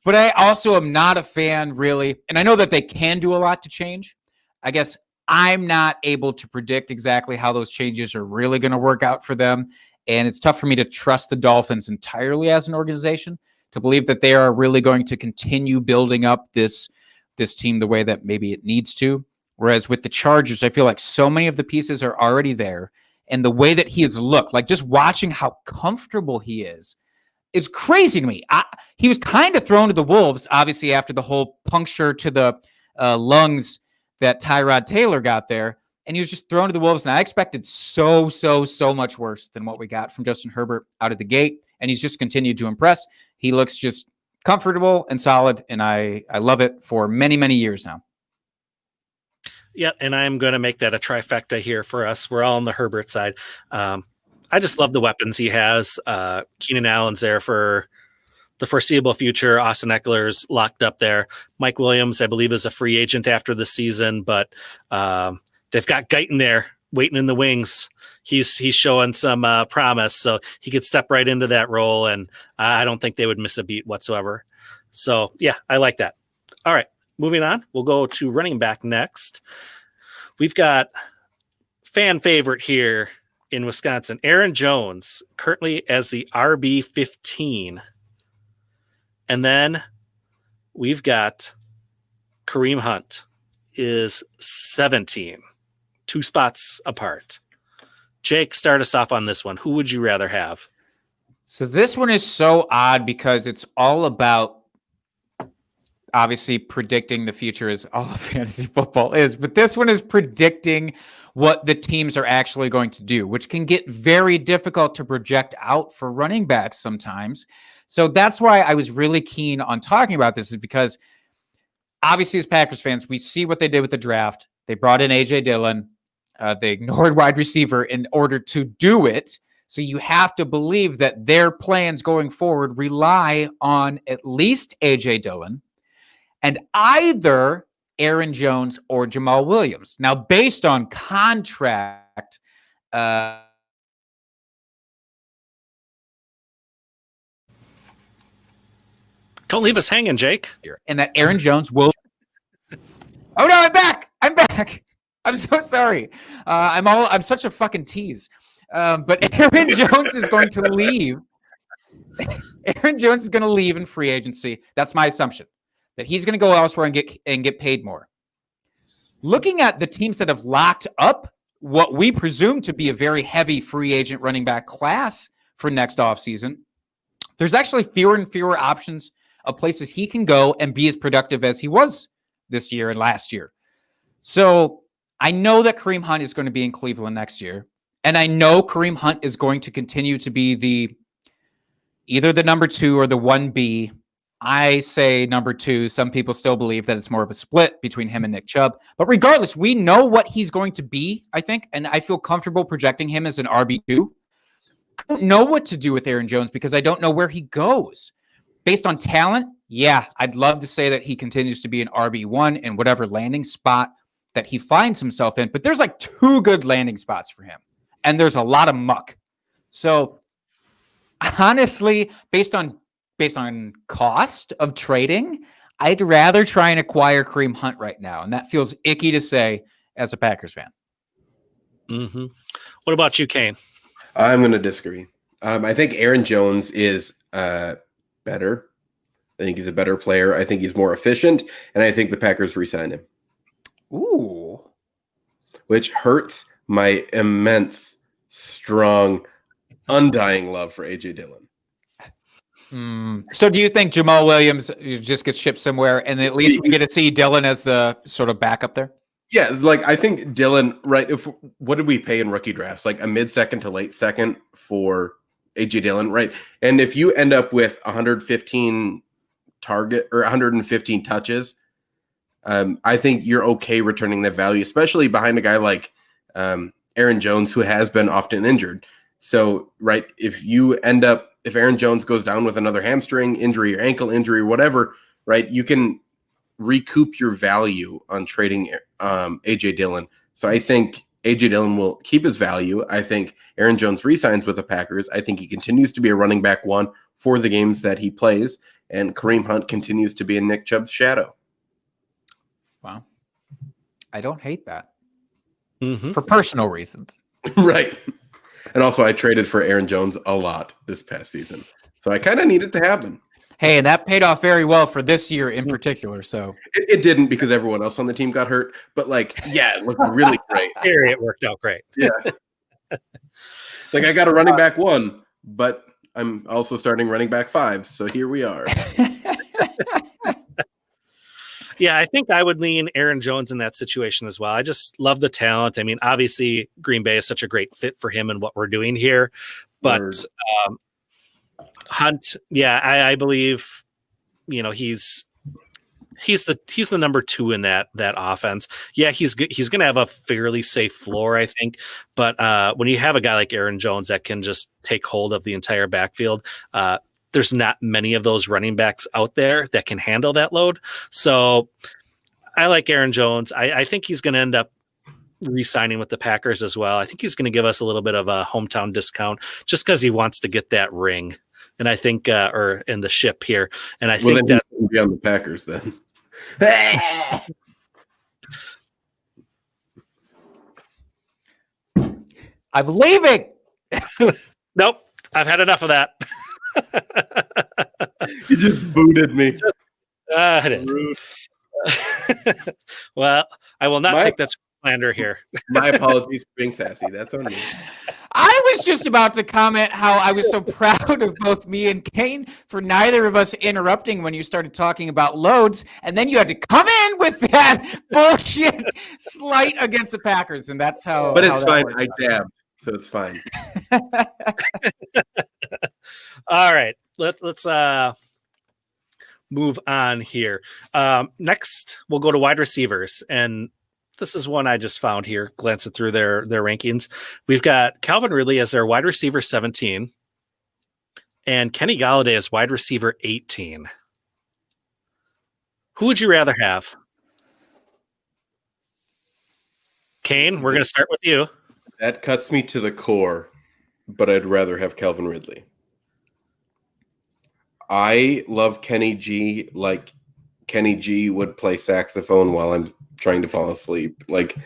but I also am not a fan really. And I know that they can do a lot to change. I guess I'm not able to predict exactly how those changes are really going to work out for them. And it's tough for me to trust the Dolphins entirely as an organization, to believe that they are really going to continue building up this team the way that maybe it needs to. Whereas with the Chargers, I feel like so many of the pieces are already there. And the way that he has looked, like just watching how comfortable he is, it's crazy to me. He was kind of thrown to the wolves, obviously, after the whole puncture to the lungs that Tyrod Taylor got there. And he was just thrown to the wolves. And I expected so much worse than what we got from Justin Herbert out of the gate. And he's just continued to impress. He looks just comfortable and solid. And I love it for many years now. Yeah, and I'm going to make that a trifecta here for us. We're all on the Herbert side. I just love the weapons he has. Keenan Allen's there for the foreseeable future. Austin Eckler's locked up there. Mike Williams, I believe, is a free agent after the season, but they've got Guyton there waiting in the wings. He's showing some promise, so he could step right into that role, and I don't think they would miss a beat whatsoever. So, yeah, I like that. All right, moving on. We'll go to running back next. We've got fan favorite here in Wisconsin, Aaron Jones, currently as the RB15. And then we've got Kareem Hunt is 17, 2 spots apart. Jake, start us off on this one. Who would you rather have? So this one is so odd because it's all about obviously predicting the future is all of fantasy football is, but this one is predicting what the teams are actually going to do, which can get very difficult to project out for running backs sometimes. So that's why I was really keen on talking about this, is because obviously as Packers fans, we see what they did with the draft. They brought in A.J. Dillon. They ignored wide receiver in order to do it. So you have to believe that their plans going forward rely on at least A.J. Dillon and either Aaron Jones or Jamal Williams. Now, based on contract, don't leave us hanging, Jake. And that Aaron Jones will. Oh no, I'm back. I'm so sorry. I'm such a fucking tease. But Aaron Jones is going to leave. Aaron Jones is going to leave in free agency. That's my assumption, that he's going to go elsewhere and get paid more. Looking at the teams that have locked up what we presume to be a very heavy free agent running back class for next offseason, there's actually fewer and fewer options of places he can go and be as productive as he was this year and last year. So I know that Kareem Hunt is going to be in Cleveland next year. And I know Kareem Hunt is going to continue to be either the number 2 or the 1B. I say number 2. Some people still believe that it's more of a split between him and Nick Chubb. But regardless, we know what he's going to be, I think, and I feel comfortable projecting him as an RB2. I don't know what to do with Aaron Jones because I don't know where he goes. Based on talent, yeah, I'd love to say that he continues to be an RB1 in whatever landing spot that he finds himself in. But there's like 2 good landing spots for him, and there's a lot of muck. So honestly, based on cost of trading, I'd rather try and acquire Kareem Hunt right now. And that feels icky to say as a Packers fan. Mm-hmm. What about you, Kane? I'm going to disagree. I think Aaron Jones is better. I think he's a better player. I think he's more efficient. And I think the Packers re-sign him. Ooh. Which hurts my immense, strong, undying love for A.J. Dillon. So do you think Jamal Williams just gets shipped somewhere and at least we get to see Dillon as the sort of backup there? Yeah, it's like I think Dillon, right? What did we pay in rookie drafts? Like a mid-second to late second for A.J. Dillon, right? And if you end up with 115 target or 115 touches, I think you're okay returning that value, especially behind a guy like Aaron Jones, who has been often injured. So, right, if Aaron Jones goes down with another hamstring injury or ankle injury or whatever, right, you can recoup your value on trading A.J. Dillon. So I think A.J. Dillon will keep his value. I think Aaron Jones re-signs with the Packers. I think he continues to be a running back 1 for the games that he plays. And Kareem Hunt continues to be in Nick Chubb's shadow. Wow. I don't hate that. Mm-hmm. For personal reasons. Right. And also I traded for Aaron Jones a lot this past season. So I kind of need it to happen. Hey, and that paid off very well for this year in particular. So it didn't because everyone else on the team got hurt. But it looked really great. Here it worked out great. Yeah. I got a running back 1, but I'm also starting running back 5. So here we are. Yeah, I think I would lean Aaron Jones in that situation as well. I just love the talent. I mean, obviously, Green Bay is such a great fit for him and what we're doing here. But Hunt, yeah, I believe, he's he's the number 2 in that offense. Yeah, he's going to have a fairly safe floor, I think. But when you have a guy like Aaron Jones that can just take hold of the entire backfield, there's not many of those running backs out there that can handle that load. So I like Aaron Jones. I think he's going to end up re-signing with the Packers as well. I think he's going to give us a little bit of a hometown discount just because he wants to get that ring. And I think, or in the ship here. And I think that will be on the Packers then. I'm leaving. Nope. I've had enough of that. You just booted me. I did. Well, I will not take that slander here. My apologies for being sassy. That's on me. I was just about to comment how I was so proud of both me and Kane for neither of us interrupting when you started talking about loads, and then you had to come in with that bullshit slight against the Packers, and that's how. But how it's that fine. worked I out. dabbed, so it's fine. All right, let's move on here. Next, we'll go to wide receivers, and this is one I just found here, glancing through their rankings. We've got Calvin Ridley as their wide receiver 17, and Kenny Galladay as wide receiver 18. Who would you rather have? Kane, we're going to start with you. That cuts me to the core, but I'd rather have Calvin Ridley. I love Kenny G like Kenny G would play saxophone while I'm trying to fall asleep. Like,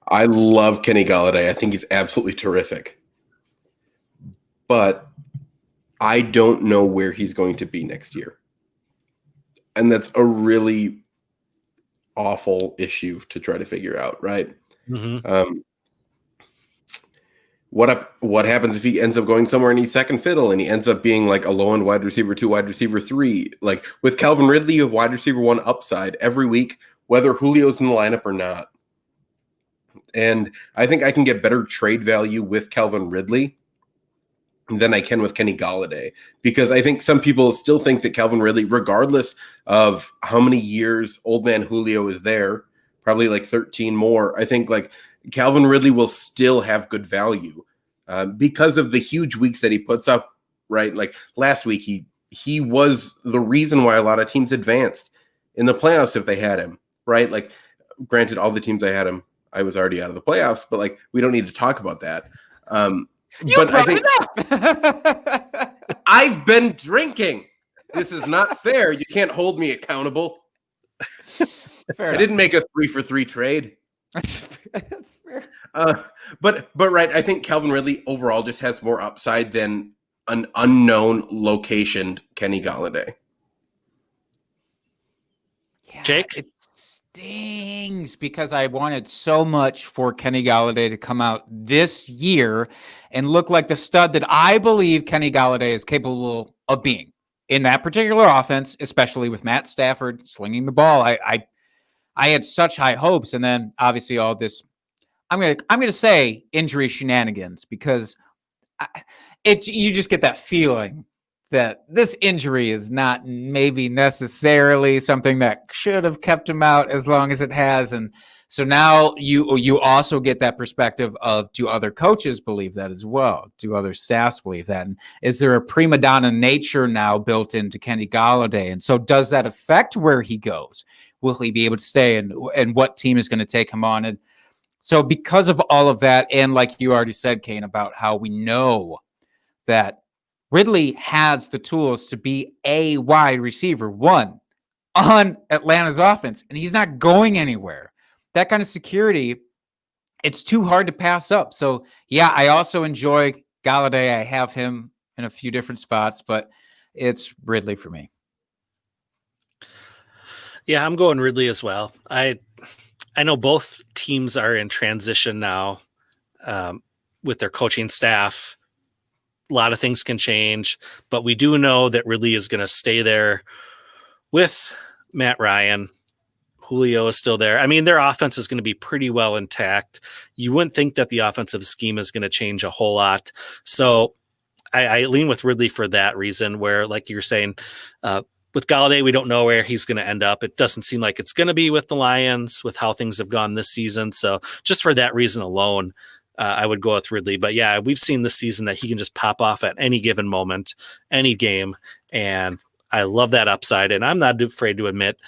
I love Kenny Galladay. I think he's absolutely terrific. But I don't know where he's going to be next year. And that's a really awful issue to try to figure out, right? Mm-hmm. What happens if he ends up going somewhere and he's second fiddle and he ends up being like a low-end wide receiver 2, wide receiver 3? Like, with Calvin Ridley, you have wide receiver 1 upside every week, whether Julio's in the lineup or not. And I think I can get better trade value with Calvin Ridley than I can with Kenny Galladay, because I think some people still think that Calvin Ridley, regardless of how many years old man Julio is there, probably like 13 more, I think like Calvin Ridley will still have good value because of the huge weeks that he puts up, right? Like last week, he was the reason why a lot of teams advanced in the playoffs if they had him, right? Like, granted, all the teams I had him, I was already out of the playoffs, but like, we don't need to talk about that. But I think I've been drinking. This is not fair. You can't hold me accountable. I didn't make a 3-for-3 trade. That's fair. But right, I think Calvin Ridley overall just has more upside than an unknown locationed Kenny Galladay. Yeah, Jake? it stings because I wanted so much for Kenny Galladay to come out this year and look like the stud that I believe Kenny Galladay is capable of being in that particular offense, especially with Matt Stafford slinging the ball. I had such high hopes, and then obviously all this. I'm gonna say injury shenanigans because you just get that feeling that this injury is not maybe necessarily something that should have kept him out as long as it has. And so now you also get that perspective of, do other coaches believe that as well? Do other staffs believe that? And is there a prima donna nature now built into Kenny Galladay? And so does that affect where he goes? Will he be able to stay, and what team is going to take him on? And so because of all of that, and like you already said, Kane, about how we know that Ridley has the tools to be a wide receiver 1 on Atlanta's offense, and he's not going anywhere. That kind of security, it's too hard to pass up. So, yeah, I also enjoy Galladay. I have him in a few different spots, but it's Ridley for me. Yeah, I'm going Ridley as well. I know both teams are in transition now with their coaching staff. A lot of things can change, but we do know that Ridley is going to stay there with Matt Ryan. Julio is still there. I mean, their offense is going to be pretty well intact. You wouldn't think that the offensive scheme is going to change a whole lot. So I lean with Ridley for that reason, where, like you're saying, with Galladay, we don't know where he's going to end up. It doesn't seem like it's going to be with the Lions with how things have gone this season. So just for that reason alone, I would go with Ridley. But yeah, we've seen this season that he can just pop off at any given moment, any game. And I love that upside. And I'm not afraid to admit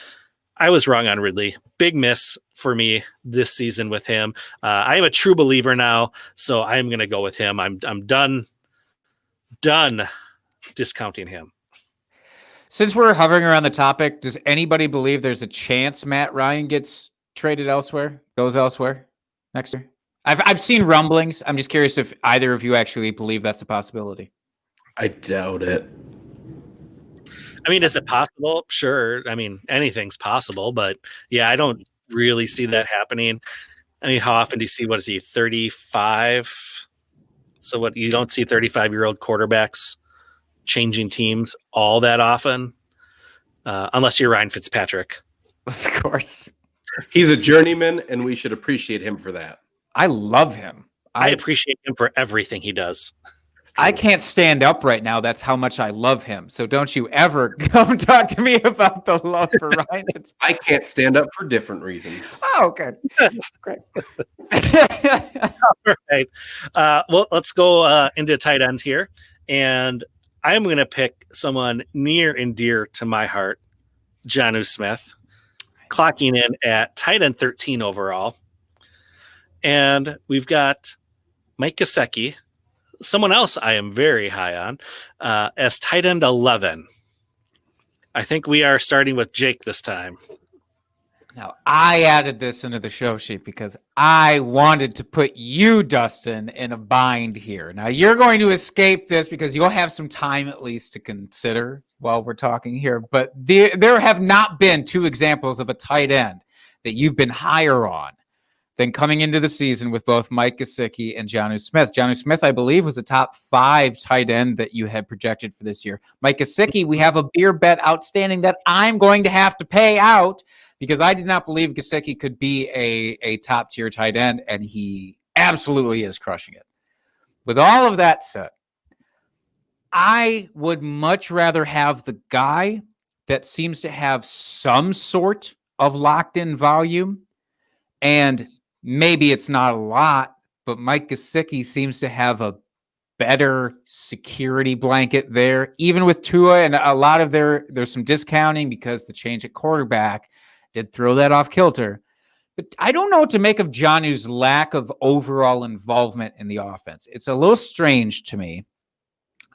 I was wrong on Ridley. Big miss for me this season with him. I am a true believer now, so I am going to go with him. I'm done discounting him. Since we're hovering around the topic, does anybody believe there's a chance Matt Ryan gets traded elsewhere, goes elsewhere next year? I've seen rumblings. I'm just curious if either of you actually believe that's a possibility. I doubt it. I mean, is it possible? Sure. I mean, anything's possible, but yeah, I don't really see that happening. I mean, how often do you see, what is he, 35? So what, you don't see 35-year-old quarterbacks changing teams all that often, unless you're Ryan Fitzpatrick. Of course. He's a journeyman, and we should appreciate him for that. I love him. I appreciate him for everything he does. I can't stand up right now. That's how much I love him. So don't you ever come talk to me about the love for Ryan Fitzpatrick. I can't stand up for different reasons. Oh, good. Great. All right. Well, let's go into tight end here. And I'm going to pick someone near and dear to my heart, Jonnu Smith, clocking in at tight end 13 overall. And we've got Mike Gesicki, someone else I am very high on, as tight end 11. I think we are starting with Jake this time. Now, I added this into the show sheet because I wanted to put you, Dustin, in a bind here. Now, you're going to escape this because you'll have some time at least to consider while we're talking here. But there have not been two examples of a tight end that you've been higher on than coming into the season with both Mike Gesicki and Jonnu Smith. Jonnu Smith, I believe, was a top 5 tight end that you had projected for this year. Mike Gesicki, we have a beer bet outstanding that I'm going to have to pay out because I did not believe Gesicki could be a top-tier tight end, and he absolutely is crushing it. With all of that said, I would much rather have the guy that seems to have some sort of locked-in volume, and maybe it's not a lot, but Mike Gesicki seems to have a better security blanket there. Even with Tua and a lot of there's some discounting because the change at quarterback did throw that off kilter. But I don't know what to make of Jonnu's lack of overall involvement in the offense. It's a little strange to me.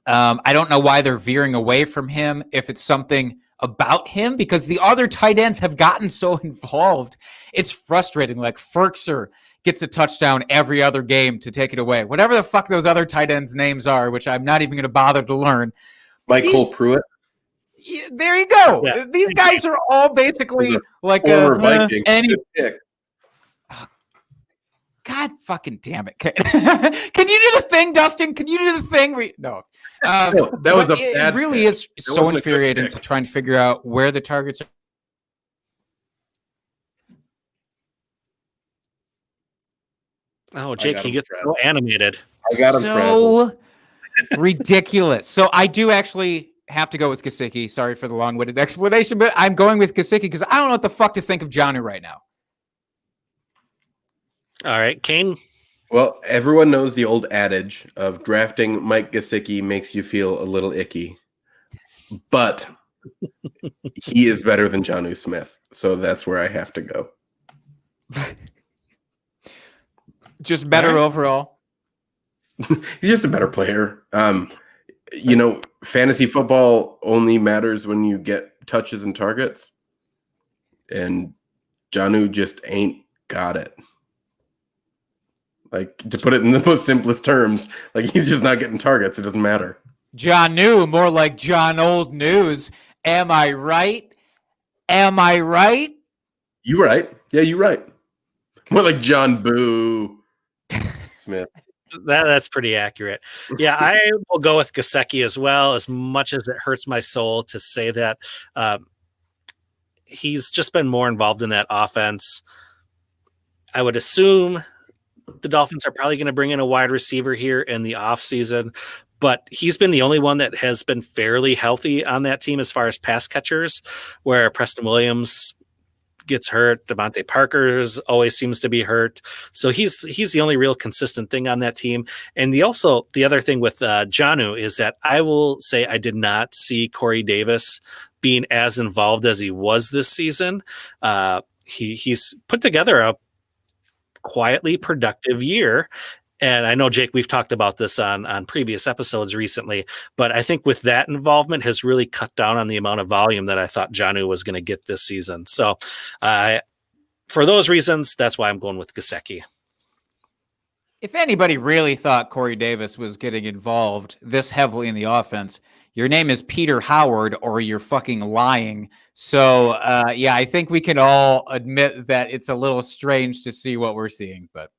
I don't know why they're veering away from him, if it's something about him, because the other tight ends have gotten so involved. It's frustrating. Like Ferkser gets a touchdown every other game to take it away. Whatever the fuck those other tight ends' names are, which I'm not even going to bother to learn. Michael Pruitt. Yeah, there you go. Yeah. These guys are all basically like Former Viking. any. Good pick. God fucking damn it! Can you do the thing, Dustin? Can you do the thing? No. No, that was a it bad really pick. is That so wasn't a good infuriating pick. to try and figure out where the targets are. Oh, Jake, got he him gets frazzled. so animated. I got him frazzled. So ridiculous. So I do actually have to go with Gesicki. Sorry for the long-winded explanation, but I'm going with Gesicki because I don't know what the fuck to think of Jonnu right now. All right, Kane. Well, everyone knows the old adage of drafting Mike Gesicki makes you feel a little icky, but he is better than Jonnu Smith, so that's where I have to go. Just better All right. overall. He's just a better player. Fantasy football only matters when you get touches and targets, and Jonnu just ain't got it. Like, to put it in the most simplest terms, like, he's just not getting targets. It doesn't matter. Jonnu, more like John Old News. Am I right? Am I right? You right. Yeah, you right. More like John Boo Smith. That's pretty accurate. Yeah, I will go with Gesicki as well, as much as it hurts my soul to say that. He's just been more involved in that offense. I would assume the Dolphins are probably going to bring in a wide receiver here in the offseason, but he's been the only one that has been fairly healthy on that team as far as pass catchers, where Preston Williams gets hurt. Devontae Parker's always seems to be hurt. So he's the only real consistent thing on that team. And the other thing with Jonnu is that I will say I did not see Corey Davis being as involved as he was this season. He's put together a quietly productive year. And I know, Jake, we've talked about this on previous episodes recently, but I think with that involvement has really cut down on the amount of volume that I thought Jonnu was going to get this season. So for those reasons, that's why I'm going with Gesicki. If anybody really thought Corey Davis was getting involved this heavily in the offense, your name is Peter Howard, or you're fucking lying. So, yeah, I think we can all admit that it's a little strange to see what we're seeing, but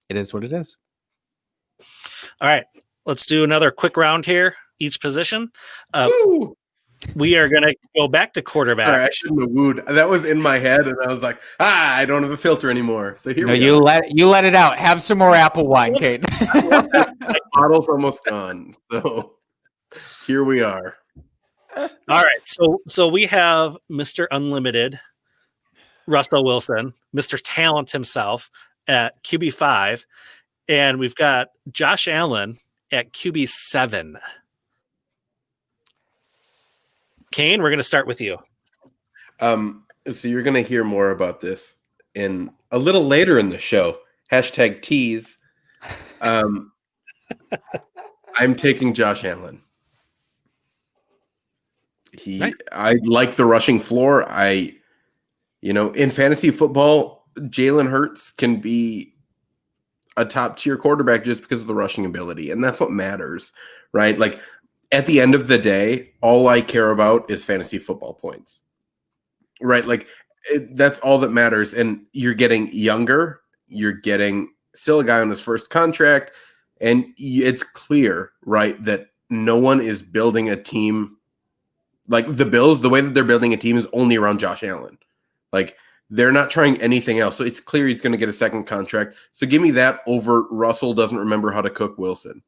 it is what it is. All right, let's do another quick round here, each position. We are going to go back to quarterback. Sorry, I shouldn't have wooed. That was in my head, and I was like, I don't have a filter anymore. So here we go. go. You let it out. Have some more apple wine, Kate. My bottle's almost gone. So here we are. All right, so we have Mr. Unlimited, Russell Wilson, Mr. Talent himself at QB5. And we've got Josh Allen at QB7. Kane, we're going to start with you. So you're going to hear more about this in a little later in the show. Hashtag tease. I'm taking Josh Allen. I like the rushing floor. In fantasy football, Jalen Hurts can be a top tier quarterback just because of the rushing ability. And that's what matters, right? Like at the end of the day, all I care about is fantasy football points, right? Like that's all that matters. And you're getting younger, you're getting still a guy on his first contract. And it's clear, right, that no one is building a team like the Bills. The way that they're building a team is only around Josh Allen. Like, they're not trying anything else. So it's clear he's going to get a second contract. So give me that over Russell doesn't remember how to cook Wilson.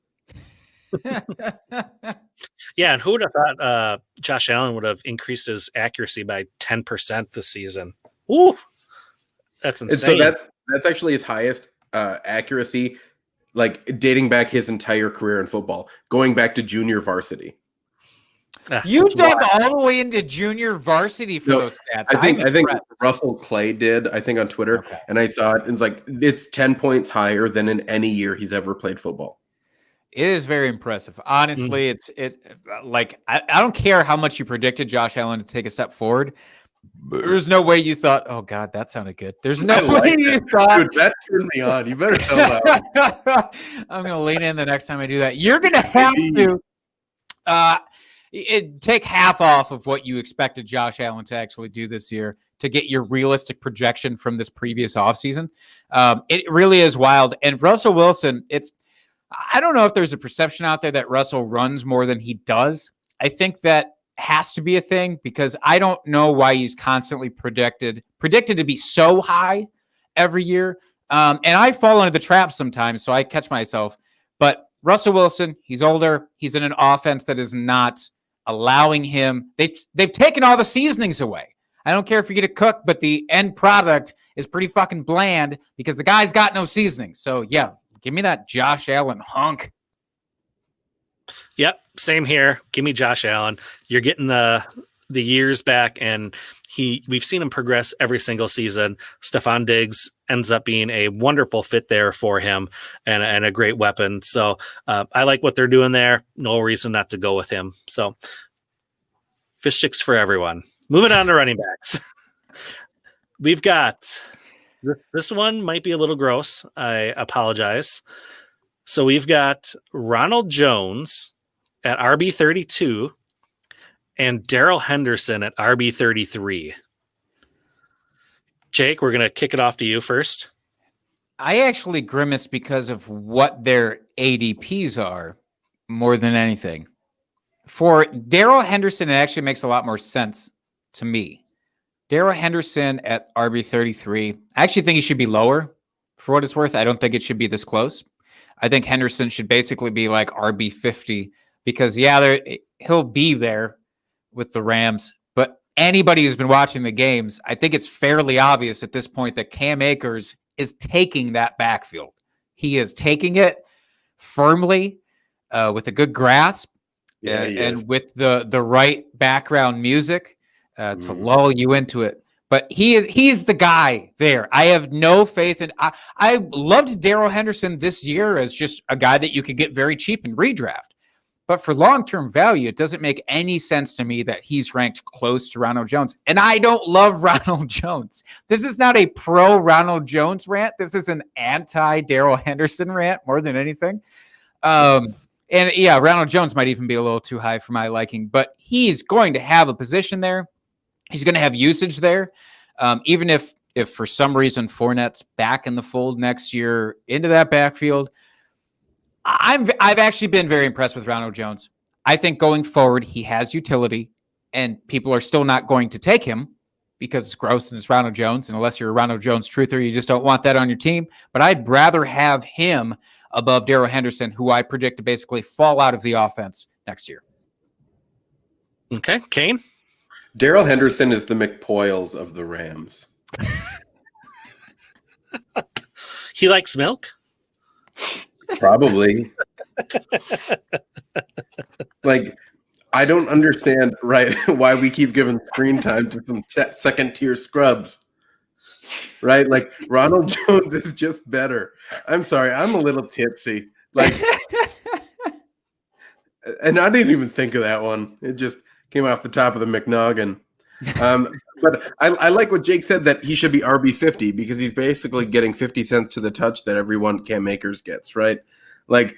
Yeah, and who would have thought Josh Allen would have increased his accuracy by 10% this season? Ooh, that's insane. And so that's actually his highest accuracy, like dating back his entire career in football, going back to junior varsity. You dug all the way into junior varsity for those stats. I think Russell Clay did, I think, on Twitter, and I saw it. It's 10 points higher than in any year he's ever played football. It is very impressive. Honestly, I don't care how much you predicted Josh Allen to take a step forward. There's no way you thought, oh God, that sounded good. There's no way you thought. Dude, that turned me on. You better tell that. I'm going to lean in the next time I do that. You're going to have to take half off of what you expected Josh Allen to actually do this year to get your realistic projection from this previous offseason. It really is wild. And Russell Wilson, I don't know if there's a perception out there that Russell runs more than he does. I think that has to be a thing because I don't know why he's constantly predicted to be so high every year. And I fall into the trap sometimes, so I catch myself. But Russell Wilson, he's older. He's in an offense that is not allowing him. They've taken all the seasonings away. I don't care if you get a cook, but the end product is pretty fucking bland because the guy's got no seasoning. So yeah, give me that Josh Allen hunk. Yep, same here. Give me Josh Allen. You're getting the years back, and we've seen him progress every single season. Stephon Diggs ends up being a wonderful fit there for him and a great weapon. So I like what they're doing there. No reason not to go with him. So fish sticks for everyone. Moving on to running backs. We've got this one might be a little gross. I apologize. So we've got Ronald Jones at RB32 and Darrell Henderson at RB33. Jake, we're going to kick it off to you first. I actually grimace because of what their ADPs are more than anything. For Darrell Henderson, it actually makes a lot more sense to me. Darrell Henderson at RB33. I actually think he should be lower for what it's worth. I don't think it should be this close. I think Henderson should basically be like RB50 because he'll be there with the Rams. But anybody who's been watching the games, I think it's fairly obvious at this point that Cam Akers is taking that backfield. He is taking it firmly with a good grasp and with the right background music to lull you into it. But he's the guy there. I have no faith in. I loved Darrell Henderson this year as just a guy that you could get very cheap in redraft. But for long-term value, it doesn't make any sense to me that he's ranked close to Ronald Jones. And I don't love Ronald Jones. This is not a pro Ronald Jones rant. This is an anti Darrell Henderson rant more than anything. And yeah, Ronald Jones might even be a little too high for my liking, but he's going to have a position there. He's going to have usage there. Even if for some reason Fournette's back in the fold next year into that backfield, I've actually been very impressed with Ronald Jones. I think going forward, he has utility, and people are still not going to take him because it's gross and it's Ronald Jones. And unless you're a Ronald Jones truther, you just don't want that on your team. But I'd rather have him above Darrell Henderson, who I predict to basically fall out of the offense next year. Okay, Kane? Darrell Henderson is the McPoyles of the Rams. He likes milk? Probably. Like, I don't understand, right, why we keep giving screen time to some second-tier scrubs. Right? Like, Ronald Jones is just better. I'm sorry, I'm a little tipsy. Like, and I didn't even think of that one. It just came off the top of the McNoggin. But I like what Jake said, that he should be RB50 because he's basically getting 50 cents to the touch that everyone Cam Akers gets, right? Like,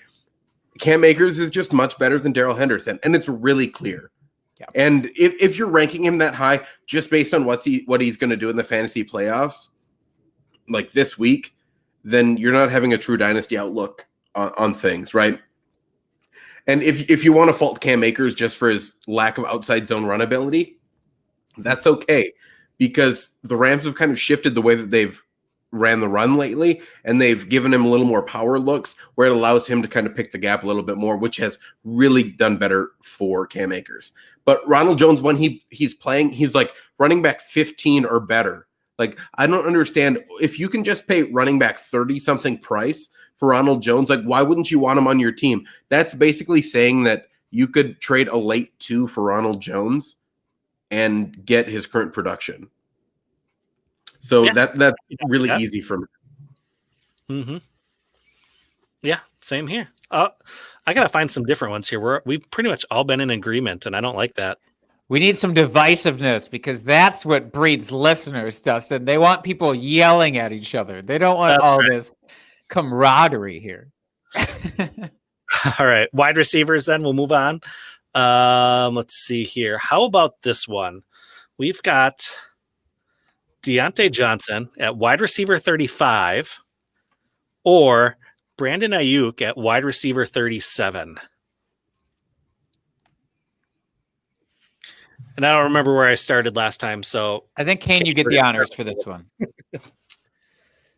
Cam Akers is just much better than Darrell Henderson, and it's really clear. Yeah. And if you're ranking him that high just based on what he's going to do in the fantasy playoffs, like this week, then you're not having a true dynasty outlook on things, right? And if you want to fault Cam Akers just for his lack of outside zone run ability, that's okay, because the Rams have kind of shifted the way that they've ran the run lately, and they've given him a little more power looks where it allows him to kind of pick the gap a little bit more, which has really done better for Cam Akers. But Ronald Jones, when he's playing, he's like running back 15 or better. Like, I don't understand. If you can just pay running back 30-something price for Ronald Jones, like, why wouldn't you want him on your team? That's basically saying that you could trade a late 2 for Ronald Jones and get his current production. So that's really easy for me. Mm-hmm. Yeah, same here. I got to find some different ones here. We've pretty much all been in agreement, and I don't like that. We need some divisiveness because that's what breeds listeners, Dustin. They want people yelling at each other. They don't want this camaraderie here. All right. Wide receivers, then we'll move on. Let's see here. How about this one? We've got Deontay Johnson at wide receiver 35 or Brandon Ayuk at wide receiver 37. And I don't remember where I started last time, so I think Kane, you get the honors for this one.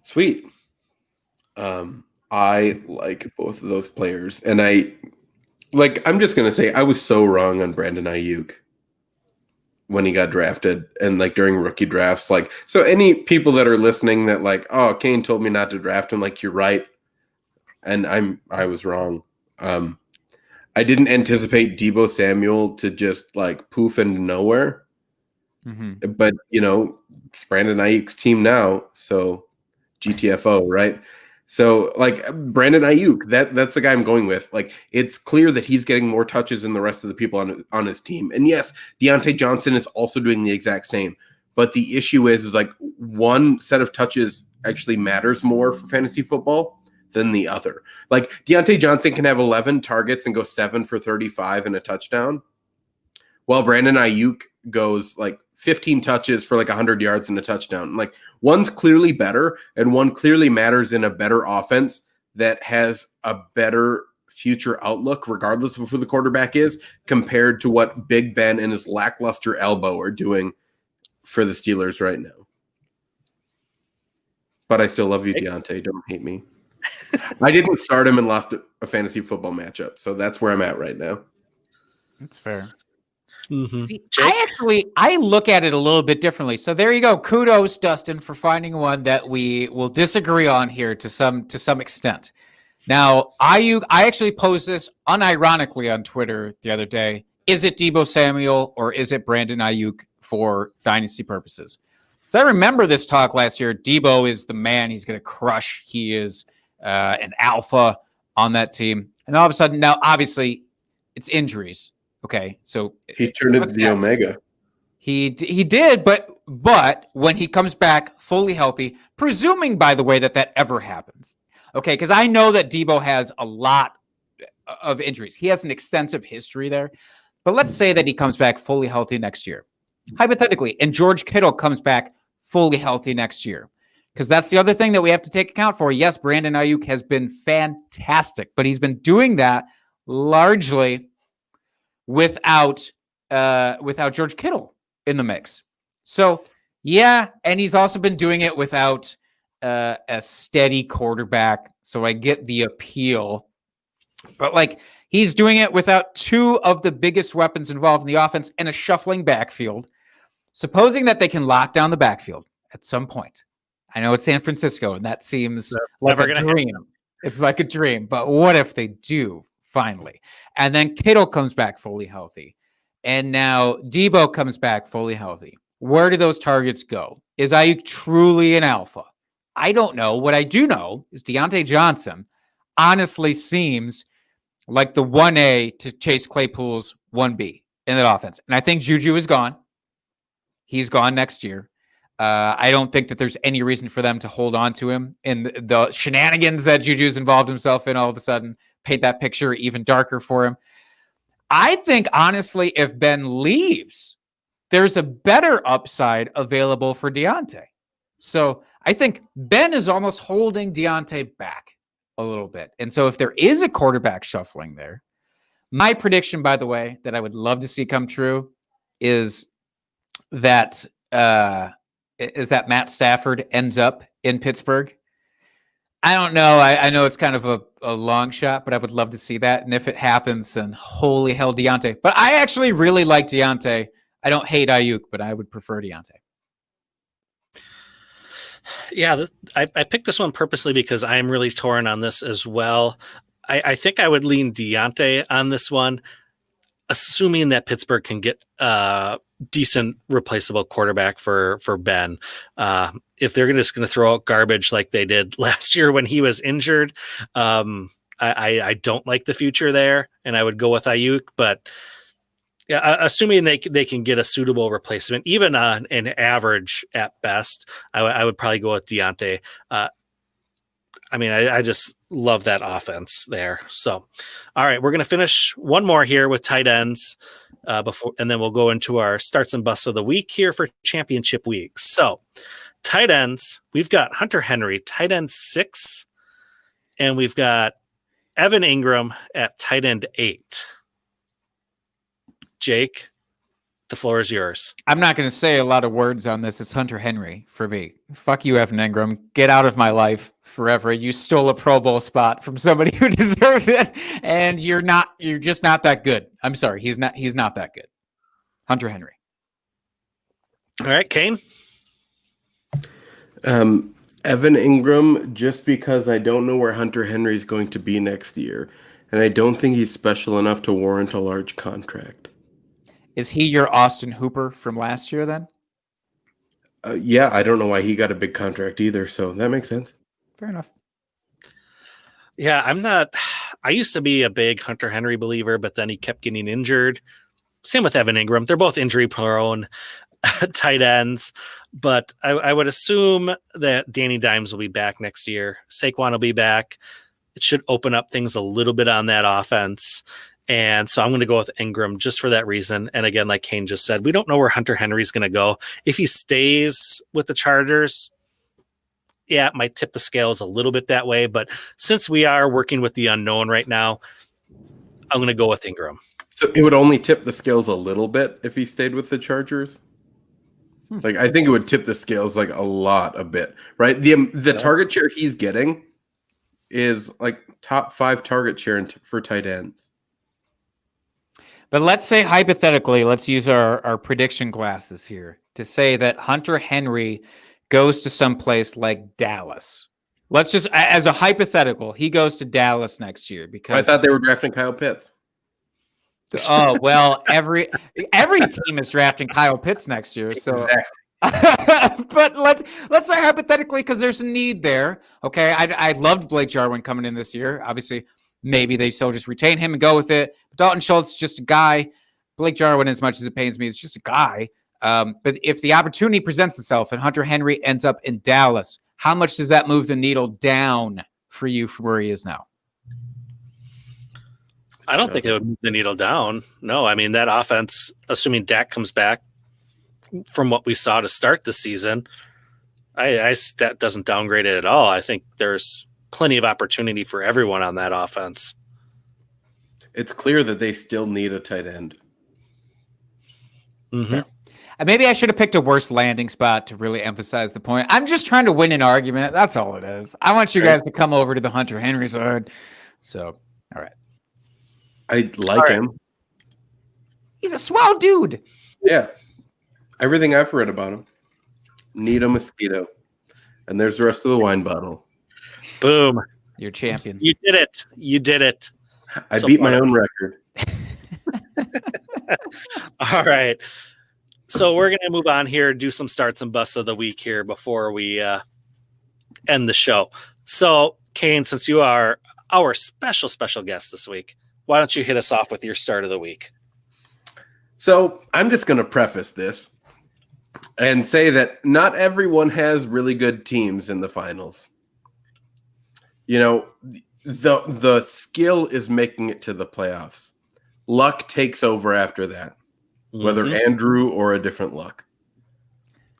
Sweet. I like both of those players, and I'm just gonna say I was so wrong on Brandon Ayuk when he got drafted and like during rookie drafts. Like, so any people that are listening that like, oh, Kane told me not to draft him, like, you're right, and I was wrong. I didn't anticipate Deebo Samuel to just like poof into nowhere. Mm-hmm. But, it's Brandon Ayuk's team now. So GTFO, right? So like Brandon Ayuk, that's the guy I'm going with. Like, it's clear that he's getting more touches than the rest of the people on his team. And yes, Deontay Johnson is also doing the exact same. But the issue is like one set of touches actually matters more for fantasy football than the other. Like, Deontay Johnson can have 11 targets and go 7 for 35 and a touchdown, while Brandon Ayuk goes like 15 touches for like 100 yards and a touchdown. Like, one's clearly better and one clearly matters in a better offense that has a better future outlook, regardless of who the quarterback is, compared to what Big Ben and his lackluster elbow are doing for the Steelers right now. But I still love you, Deontay. Don't hate me. I didn't start him and lost a fantasy football matchup, so that's where I'm at right now. That's fair. Mhm. See, Jake? I look at it a little bit differently. So there you go. Kudos, Dustin, for finding one that we will disagree on here to some extent. Now, I actually posed this unironically on Twitter the other day. Is it Deebo Samuel or is it Brandon Ayuk for dynasty purposes? So I remember this talk last year. Deebo is the man. He's going to crush. He is an alpha on that team. And all of a sudden, now, obviously, it's injuries. Okay, so He turned into the Omega. He did, but when he comes back fully healthy, presuming, by the way, that ever happens, okay, because I know that Deebo has a lot of injuries. He has an extensive history there. But let's say that he comes back fully healthy next year, hypothetically, and George Kittle comes back fully healthy next year, because that's the other thing that we have to take account for. Yes, Brandon Ayuk has been fantastic, but he's been doing that largely without George Kittle in the mix. So yeah, and he's also been doing it without a steady quarterback. So I get the appeal, but like he's doing it without two of the biggest weapons involved in the offense and a shuffling backfield. Supposing that they can lock down the backfield at some point. I know it's San Francisco, and that seems like a dream. It's like a dream, but what if they do? Finally. And then Kittle comes back fully healthy. And now Deebo comes back fully healthy. Where do those targets go? Is Ayuk truly an alpha? I don't know. What I do know is Deontay Johnson honestly seems like the 1A to Chase Claypool's 1B in that offense. And I think Juju is gone. He's gone next year. I don't think that there's any reason for them to hold on to him. And the shenanigans that Juju's involved himself in all of a sudden paint that picture even darker for him. I think, honestly, if Ben leaves, there's a better upside available for Deontay. So I think Ben is almost holding Deontay back a little bit. And so if there is a quarterback shuffling there, my prediction, by the way, that I would love to see come true is that Matt Stafford ends up in Pittsburgh. I don't know. I know it's kind of a long shot, but I would love to see that. And if it happens, then holy hell, Deontay. But I actually really like Deontay. I don't hate Ayuk, but I would prefer Deontay. Yeah, I picked this one purposely because I'm really torn on this as well. I think I would lean Deontay on this one, assuming that Pittsburgh can get a decent replaceable quarterback for Ben. If they're just going to throw out garbage like they did last year when he was injured, I don't like the future there, and I would go with Ayuk. But yeah, assuming they can get a suitable replacement, even an average at best, I would probably go with Deontay. I just love that offense there. So, all right, we're going to finish one more here with tight ends and then we'll go into our starts and busts of the week here for championship week. So, tight ends, we've got Hunter Henry, tight end 6, and we've got Evan Ingram at tight end 8. Jake, the floor is yours. I'm not going to say a lot of words on this. It's Hunter Henry for me. Fuck you, Evan Ingram. Get out of my life forever. You stole a Pro Bowl spot from somebody who deserved it, and you're just not that good. I'm sorry. He's not that good. Hunter Henry. All right, Kane. Evan Ingram, just because I don't know where Hunter Henry is going to be next year, and I don't think he's special enough to warrant a large contract. Is he your Austin Hooper from last year then? Yeah, I don't know why he got a big contract either, so that makes sense. Fair enough. Yeah, I used to be a big Hunter Henry believer, but then he kept getting injured. Same with Evan Ingram. They're both injury prone tight ends, but I would assume that Danny Dimes will be back next year. Saquon will be back. It should open up things a little bit on that offense. And so I'm going to go with Ingram just for that reason. And again, like Kane just said, we don't know where Hunter Henry's going to go. If he stays with the Chargers, yeah, it might tip the scales a little bit that way. But since we are working with the unknown right now, I'm going to go with Ingram. So it would only tip the scales a little bit if he stayed with the Chargers? Like, I think it would tip the scales like a bit, right? The target share he's getting is like top 5 target share for tight ends. But let's say hypothetically, let's use our prediction glasses here to say that Hunter Henry goes to some place like Dallas. Let's just, as a hypothetical, he goes to Dallas next year because I thought they were drafting Kyle Pitts. oh well, every team is drafting Kyle Pitts next year. So, Exactly. but let's say hypothetically because there's a need there. Okay, I loved Blake Jarwin coming in this year. Obviously, maybe they still just retain him and go with it. Dalton Schultz is just a guy. Blake Jarwin, as much as it pains me, is just a guy. But if the opportunity presents itself and Hunter Henry ends up in Dallas, how much does that move the needle down for you from where he is now? I don't think it would move the needle down. No, I mean, that offense, assuming Dak comes back from what we saw to start the season, that doesn't downgrade it at all. I think there's plenty of opportunity for everyone on that offense. It's clear that they still need a tight end. Mm-hmm. Maybe I should have picked a worse landing spot to really emphasize the point. I'm just trying to win an argument. That's all it is. I want you guys to come over to the Hunter Henry side. So, all right. I like him. He's a swell dude. Yeah. Everything I've read about him. Need a mosquito. And there's the rest of the wine bottle. Boom. You're champion. You did it. You did it. I beat my own record. All right. So we're going to move on here, do some starts and busts of the week here before we end the show. So, Kane, since you are our special guest this week, why don't you hit us off with your start of the week? So I'm just going to preface this and say that not everyone has really good teams in the finals. You know, the skill is making it to the playoffs. Luck takes over after that, whether Andrew or a different luck.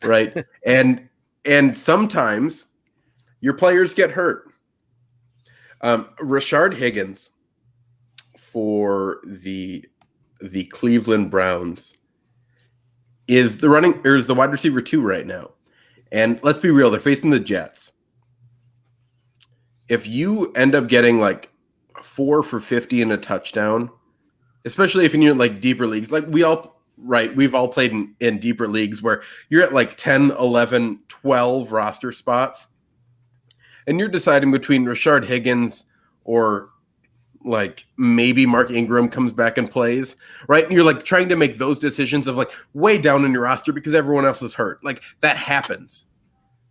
Right? and sometimes your players get hurt. Rashard Higgins for the Cleveland Browns is the wide receiver 2 right now. And let's be real, they're facing the Jets. If you end up getting like 4 for 50 and a touchdown, especially if you're in like deeper leagues, like we've all played in deeper leagues where you're at like 10, 11, 12 roster spots, and you're deciding between Rashard Higgins or like maybe Mark Ingram comes back and plays, right? And you're like trying to make those decisions of like way down in your roster because everyone else is hurt. Like that happens.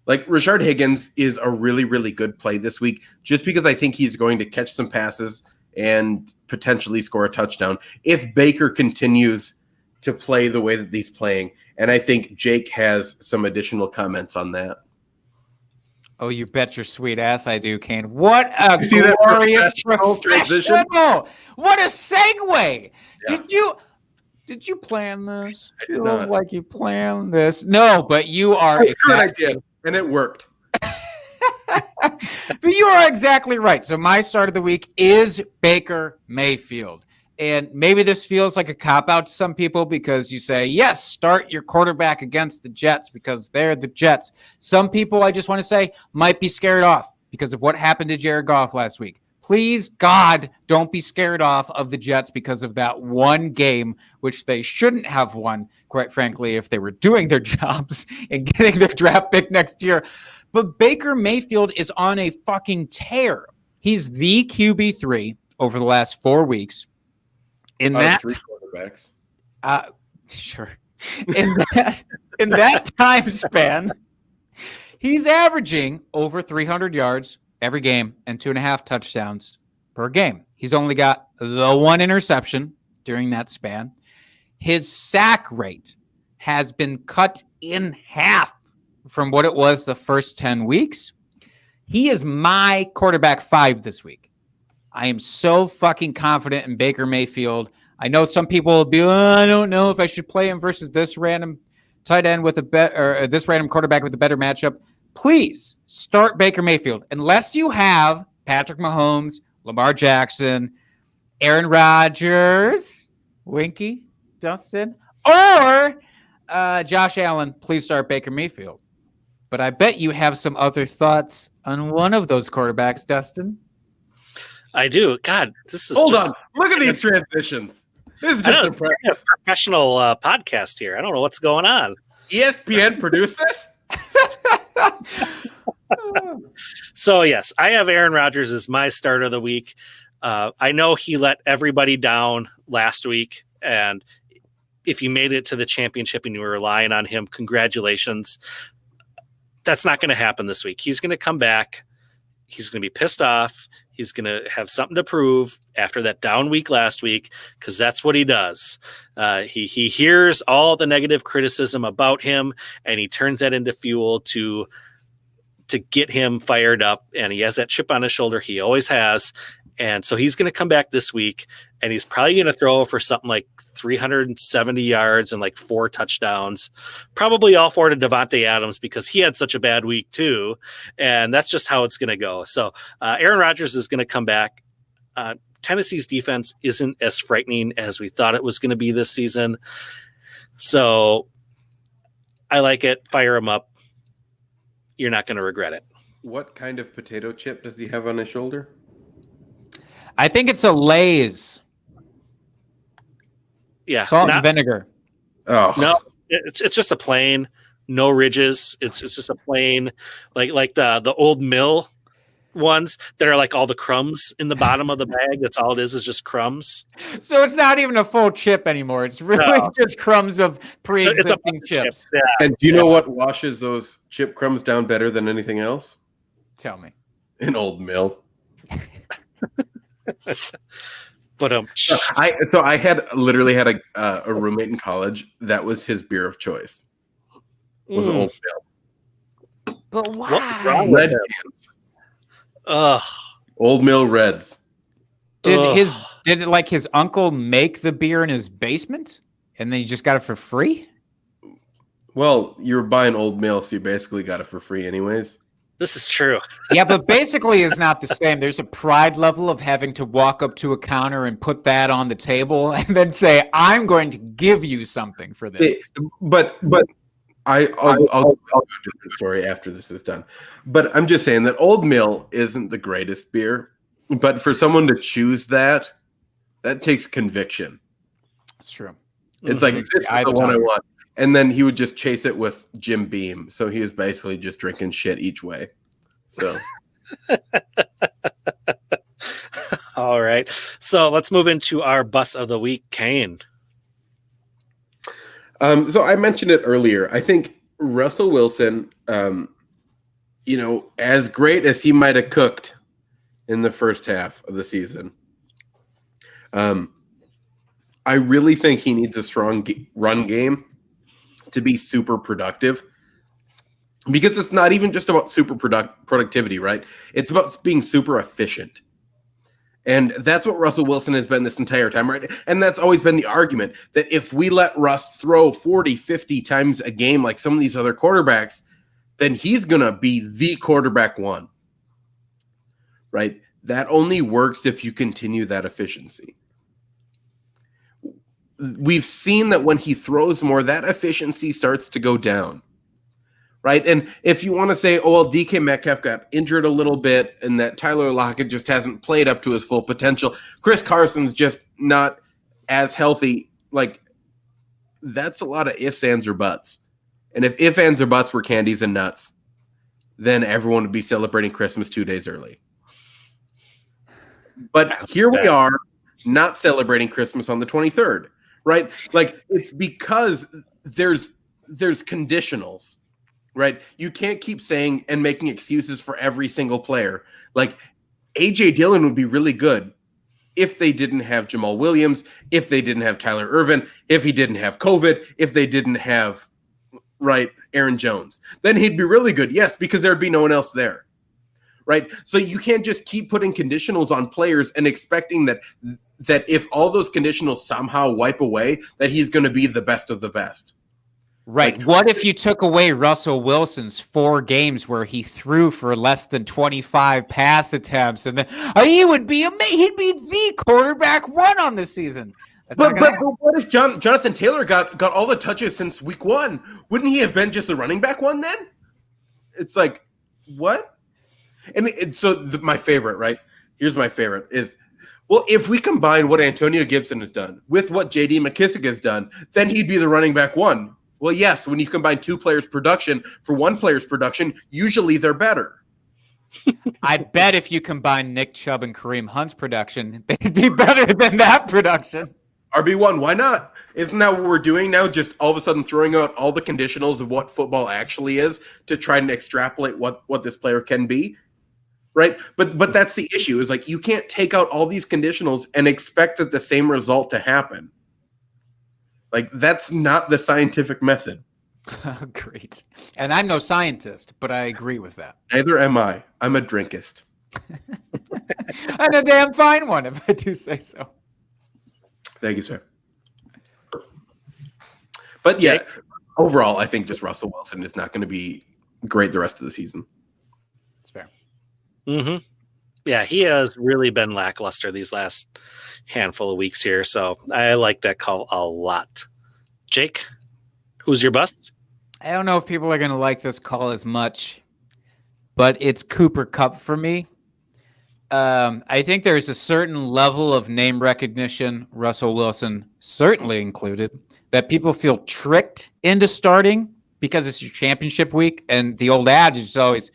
Like Rashard Higgins is a really, really good play this week just because I think he's going to catch some passes and potentially score a touchdown if Baker continues to play the way that he's playing. And I think Jake has some additional comments on that. Oh, you bet your sweet ass I do, Kane. What a glorious professional. What a segue. Yeah. Did you plan this? I did not. Like you planned this. No, but you are. I did, and it worked. But you are exactly right. So my start of the week is Baker Mayfield. And maybe this feels like a cop-out to some people because you say, yes, start your quarterback against the Jets because they're the Jets. Some people, I just want to say, might be scared off because of what happened to Jared Goff last week. Please, God, don't be scared off of the Jets because of that one game, which they shouldn't have won, quite frankly, if they were doing their jobs and getting their draft pick next year. But Baker Mayfield is on a fucking tear. He's the QB3 over the last 4 weeks. In that 3 quarterbacks. Sure. In that time span, he's averaging over 300 yards every game and 2.5 touchdowns per game. He's only got the 1 interception during that span. His sack rate has been cut in half from what it was the first 10 weeks. He is my quarterback 5 this week. I am so fucking confident in Baker Mayfield. I know some people will be, I don't know if I should play him versus this random tight end with this random quarterback with a better matchup. Please start Baker Mayfield. Unless you have Patrick Mahomes, Lamar Jackson, Aaron Rodgers, Winky, Dustin, or Josh Allen, please start Baker Mayfield. But I bet you have some other thoughts on one of those quarterbacks, Dustin. I do. God, this is Hold on. Look at these transitions. This is I know just it's a professional podcast here. I don't know what's going on. ESPN produced this. So yes, I have Aaron Rodgers as my start of the week. I know he let everybody down last week, and if you made it to the championship and you were relying on him, congratulations. That's not going to happen this week. He's going to come back. He's going to be pissed off. He's going to have something to prove after that down week last week, because that's what he does. He hears all the negative criticism about him, and he turns that into fuel to get him fired up. And he has that chip on his shoulder. He always has. And so he's going to come back this week, and he's probably going to throw for something like 370 yards and like 4 touchdowns, probably all 4 to Devontae Adams, because he had such a bad week too. And that's just how it's going to go. So Aaron Rodgers is going to come back. Tennessee's defense isn't as frightening as we thought it was going to be this season. So I like it. Fire him up. You're not going to regret it. What kind of potato chip does he have on his shoulder? I think it's a Lay's. Yeah. Salt and vinegar. Oh No, it's just a plain, no ridges. It's just a plain, like the old mill ones that are like all the crumbs in the bottom of the bag. That's all it is just crumbs. So it's not even a full chip anymore. It's really just crumbs of pre-existing chips. Yeah. And do you know what washes those chip crumbs down better than anything else? Tell me. An Old Mill. But I had literally had a roommate in college that was his beer of choice. Was Old Mill. But why? Red cans. Ugh. Old Mill Reds. Did his uncle make the beer in his basement, and then you just got it for free? Well, you were buying Old Mill, so you basically got it for free anyways. This is true. Yeah, but basically it's not the same. There's a pride level of having to walk up to a counter and put that on the table and then say, I'm going to give you something for this. But I'll go to the story after this is done. But I'm just saying that Old Mill isn't the greatest beer, but for someone to choose that takes conviction. It's true. It's like, this is the one I want. And then he would just chase it with Jim Beam. So he was basically just drinking shit each way. So. All right. So let's move into our bus of the week, Kane. So I mentioned it earlier. I think Russell Wilson, as great as he might have cooked in the first half of the season, I really think he needs a strong run game to be super productive, because it's not even just about super productivity, right? It's about being super efficient. And that's what Russell Wilson has been this entire time, right? And that's always been the argument, that if we let Russ throw 40, 50 times a game like some of these other quarterbacks, then he's going to be the quarterback one, right? That only works if you continue that efficiency. We've seen that when he throws more, that efficiency starts to go down, right? And if you want to say, oh, well, DK Metcalf got injured a little bit and that Tyler Lockett just hasn't played up to his full potential, Chris Carson's just not as healthy, like, that's a lot of ifs, ands, or buts. And if ifs, ands, or buts were candies and nuts, then everyone would be celebrating Christmas 2 days early. But here we are, not celebrating Christmas on the 23rd. Right? Like, it's because there's conditionals, right? You can't keep saying and making excuses for every single player. Like, AJ Dillon would be really good if they didn't have Jamal Williams, if they didn't have Tyler Ervin, if he didn't have COVID, if they didn't have, right, Aaron Jones. Then he'd be really good, yes, because there'd be no one else there. Right? So you can't just keep putting conditionals on players and expecting that if all those conditionals somehow wipe away, that he's going to be the best of the best. Right. Like, what if you took away Russell Wilson's 4 games where he threw for less than 25 pass attempts, and then he would be amazing. He'd be the quarterback one on this season. But what if Jonathan Taylor got all the touches since week 1? Wouldn't he have been just the running back one then? It's like, what? And so my favorite, right? Here's my favorite is Well, if we combine what Antonio Gibson has done with what J.D. McKissick has done, then he'd be the running back one. Well, yes, when you combine two players' production for one player's production, usually they're better. I bet if you combine Nick Chubb and Kareem Hunt's production, they'd be better than that production. RB1, why not? Isn't that what we're doing now? Just all of a sudden throwing out all the conditionals of what football actually is to try and extrapolate what this player can be, right? But that's the issue, is like you can't take out all these conditionals and expect that the same result to happen. Like, that's not the scientific method. Great. And I'm no scientist, but I agree with that. Neither am I. I'm a drinkist. And a damn fine one, if I do say so. Thank you, sir. But yeah, overall, I think just Russell Wilson is not going to be great the rest of the season. That's fair. Mm-hmm. Yeah, he has really been lackluster these last handful of weeks here, so I like that call a lot. Jake, who's your bust? I don't know if people are going to like this call as much, but it's Cooper Kupp for me. I think there's a certain level of name recognition, Russell Wilson certainly included, that people feel tricked into starting because it's your championship week. And the old adage is always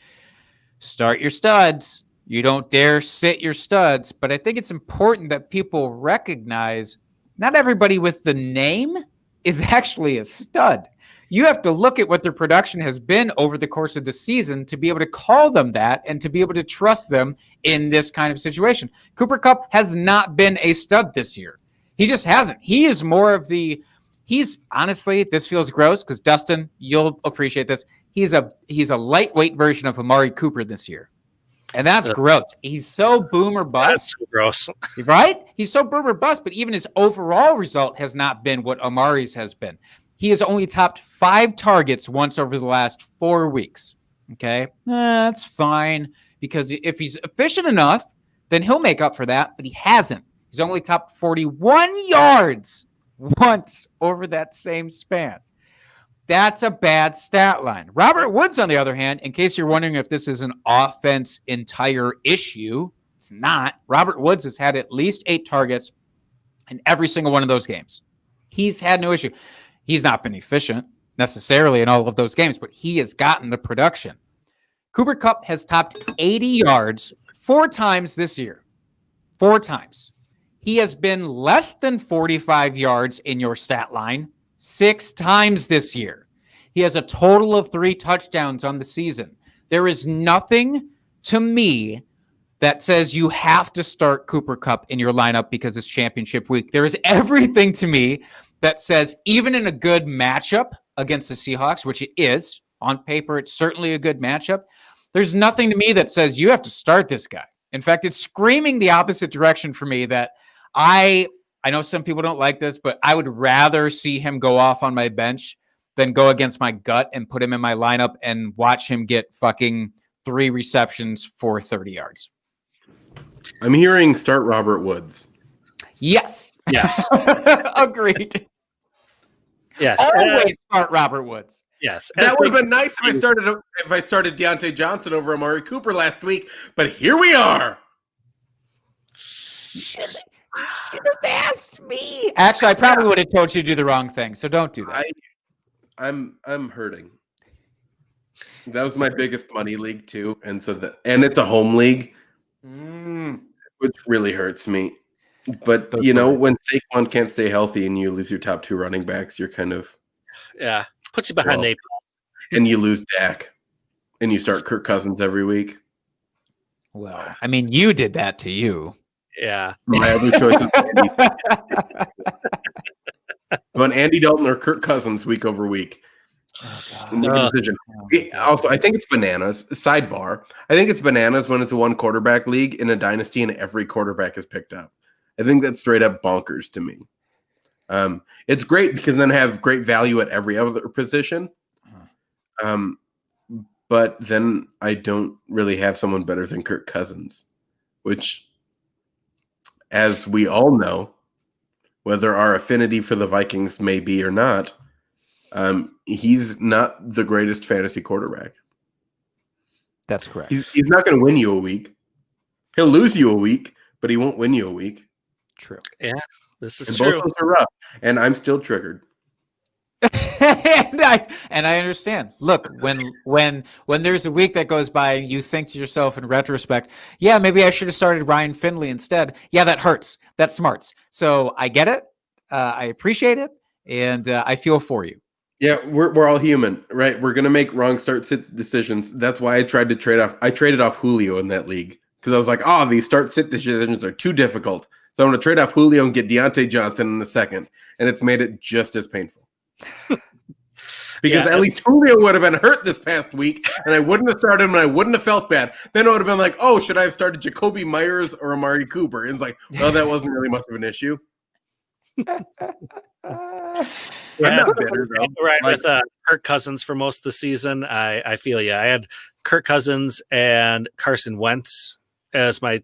start your studs. You don't dare sit your studs. But I think it's important that people recognize not everybody with the name is actually a stud. You have to look at what their production has been over the course of the season to be able to call them that and to be able to trust them in this kind of situation. Cooper Kupp has not been a stud this year. He just hasn't. He is more of the – he's – honestly, this feels gross because, Dustin, you'll appreciate this. He's a lightweight version of Amari Cooper this year. And that's gross. He's so boomer bust. That's so gross. Right? He's so boomer bust, but even his overall result has not been what Amari's has been. He has only topped 5 targets once over the last 4 weeks. Okay? That's fine, because if he's efficient enough, then he'll make up for that, but he hasn't. He's only topped 41 yards once over that same span. That's a bad stat line. Robert Woods, on the other hand, in case you're wondering if this is an offense entire issue, it's not. Robert Woods has had at least 8 targets in every single one of those games. He's had no issue. He's not been efficient necessarily in all of those games, but he has gotten the production. Cooper Kupp has topped 80 yards 4 times this year. 4 times. He has been less than 45 yards in your stat line 6 times this year. He has a total of 3 touchdowns on the season. There is nothing to me that says you have to start Cooper Kupp in your lineup because it's championship week. There is everything to me that says even in a good matchup against the Seahawks, which it is, on paper, it's certainly a good matchup. There's nothing to me that says you have to start this guy. In fact, it's screaming the opposite direction for me that I know some people don't like this, but I would rather see him go off on my bench than go against my gut and put him in my lineup and watch him get fucking 3 receptions for 30 yards. I'm hearing start Robert Woods. Yes. Yes. Agreed. Yes. Always start Robert Woods. Yes. That would have been nice if I started Deontay Johnson over Amari Cooper last week, but here we are. Should have asked me. Actually, I probably would have told you to do the wrong thing, so don't do that. I'm hurting. That was my biggest money league too, and it's a home league, which really hurts me. But you know, when Saquon can't stay healthy and you lose your top 2 running backs, you're kind of puts you behind the 8 ball. And you lose Dak, and you start Kirk Cousins every week. Well, I mean, you did that to you. Yeah. My other choice is Andy. But Andy Dalton or Kirk Cousins week over week. Make a decision. Also, I think it's bananas. Sidebar. I think it's bananas when it's a 1 quarterback league in a dynasty and every quarterback is picked up. I think that's straight up bonkers to me. It's great because then have great value at every other position. But then I don't really have someone better than Kirk Cousins, which, as we all know, whether our affinity for the Vikings may be or not, he's not the greatest fantasy quarterback. That's correct. He's not going to win you a week. He'll lose you a week, but he won't win you a week. True. Yeah, this is And true. both of those are rough, and I'm still triggered. and I understand. Look, when there's a week that goes by and you think to yourself in retrospect, yeah, maybe I should have started Ryan Finley instead. Yeah, that hurts. That smarts. So I get it. I appreciate it, and I feel for you. Yeah, we're all human, right? We're gonna make wrong start-sit decisions. That's why I tried to trade off. I traded off Julio in that league because I was like, oh, these start-sit decisions are too difficult. So I'm gonna trade off Julio and get Deontay Johnson in a second, and it's made it just as painful. Because at least Julio would have been hurt this past week, and I wouldn't have started him, and I wouldn't have felt bad. Then it would have been like, oh, should I have started Jacoby Myers or Amari Cooper? And it's like, well, that wasn't really much of an issue. I'm not bitter, though. Right, with Kirk Cousins for most of the season. I feel you. I had Kirk Cousins and Carson Wentz as my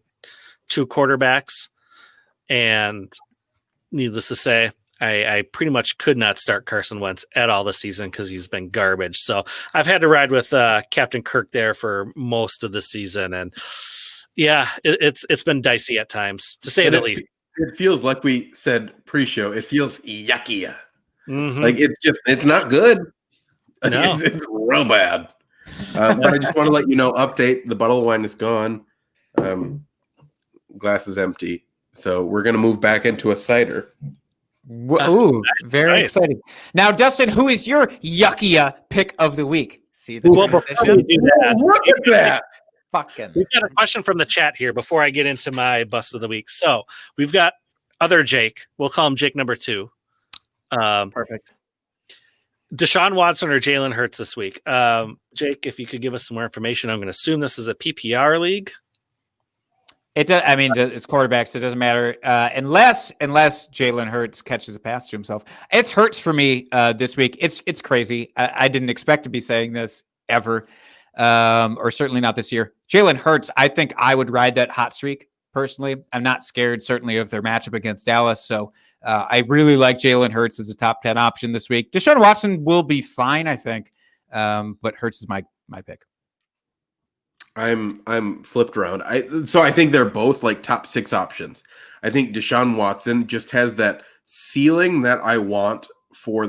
two quarterbacks, and needless to say, I pretty much could not start Carson Wentz at all this season because he's been garbage. So I've had to ride with Captain Kirk there for most of the season, and yeah, it's been dicey at times, to say the least. It feels like we said pre-show. It feels yucky. Mm-hmm. Like it's not good. No. It's real bad. But I just want to let you know, update, the bottle of wine is gone. Glass is empty. So we're going to move back into a cider. Ooh, very exciting. Now, Dustin, who is your yuckia pick of the week? See the before we do that, look at that. We've got a question from the chat here before I get into my bust of the week. So we've got other Jake. We'll call him Jake number 2. Perfect. Deshaun Watson or Jalen Hurts this week. Jake, if you could give us some more information, I'm going to assume this is a PPR league. It does. I mean, it's quarterbacks. So it doesn't matter unless Jalen Hurts catches a pass to himself. It's Hurts for me this week. It's crazy. I didn't expect to be saying this ever, or certainly not this year. Jalen Hurts. I think I would ride that hot streak personally. I'm not scared, certainly, of their matchup against Dallas. So I really like Jalen Hurts as a top 10 option this week. Deshaun Watson will be fine, I think, but Hurts is my pick. I'm flipped around. So I think they're both like top 6 options. I think Deshaun Watson just has that ceiling that I want for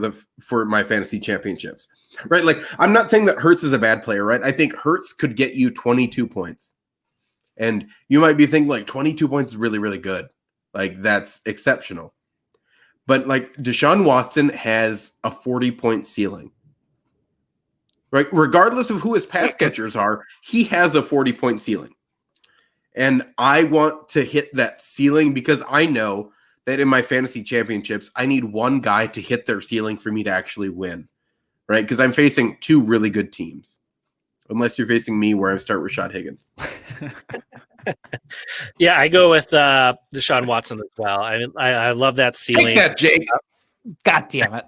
my fantasy championships. Right? Like, I'm not saying that Hurts is a bad player, right? I think Hurts could get you 22 points. And you might be thinking like 22 points is really, really good. Like, that's exceptional. But like Deshaun Watson has a 40-point ceiling. Right? Regardless of who his pass catchers are, he has a 40-point ceiling. And I want to hit that ceiling because I know that in my fantasy championships, I need one guy to hit their ceiling for me to actually win. Right? Because I'm facing 2 really good teams. Unless you're facing me where I start Rashad Higgins. Yeah, I go with Deshaun Watson as well. I love that ceiling. Take that, Jake. God damn it.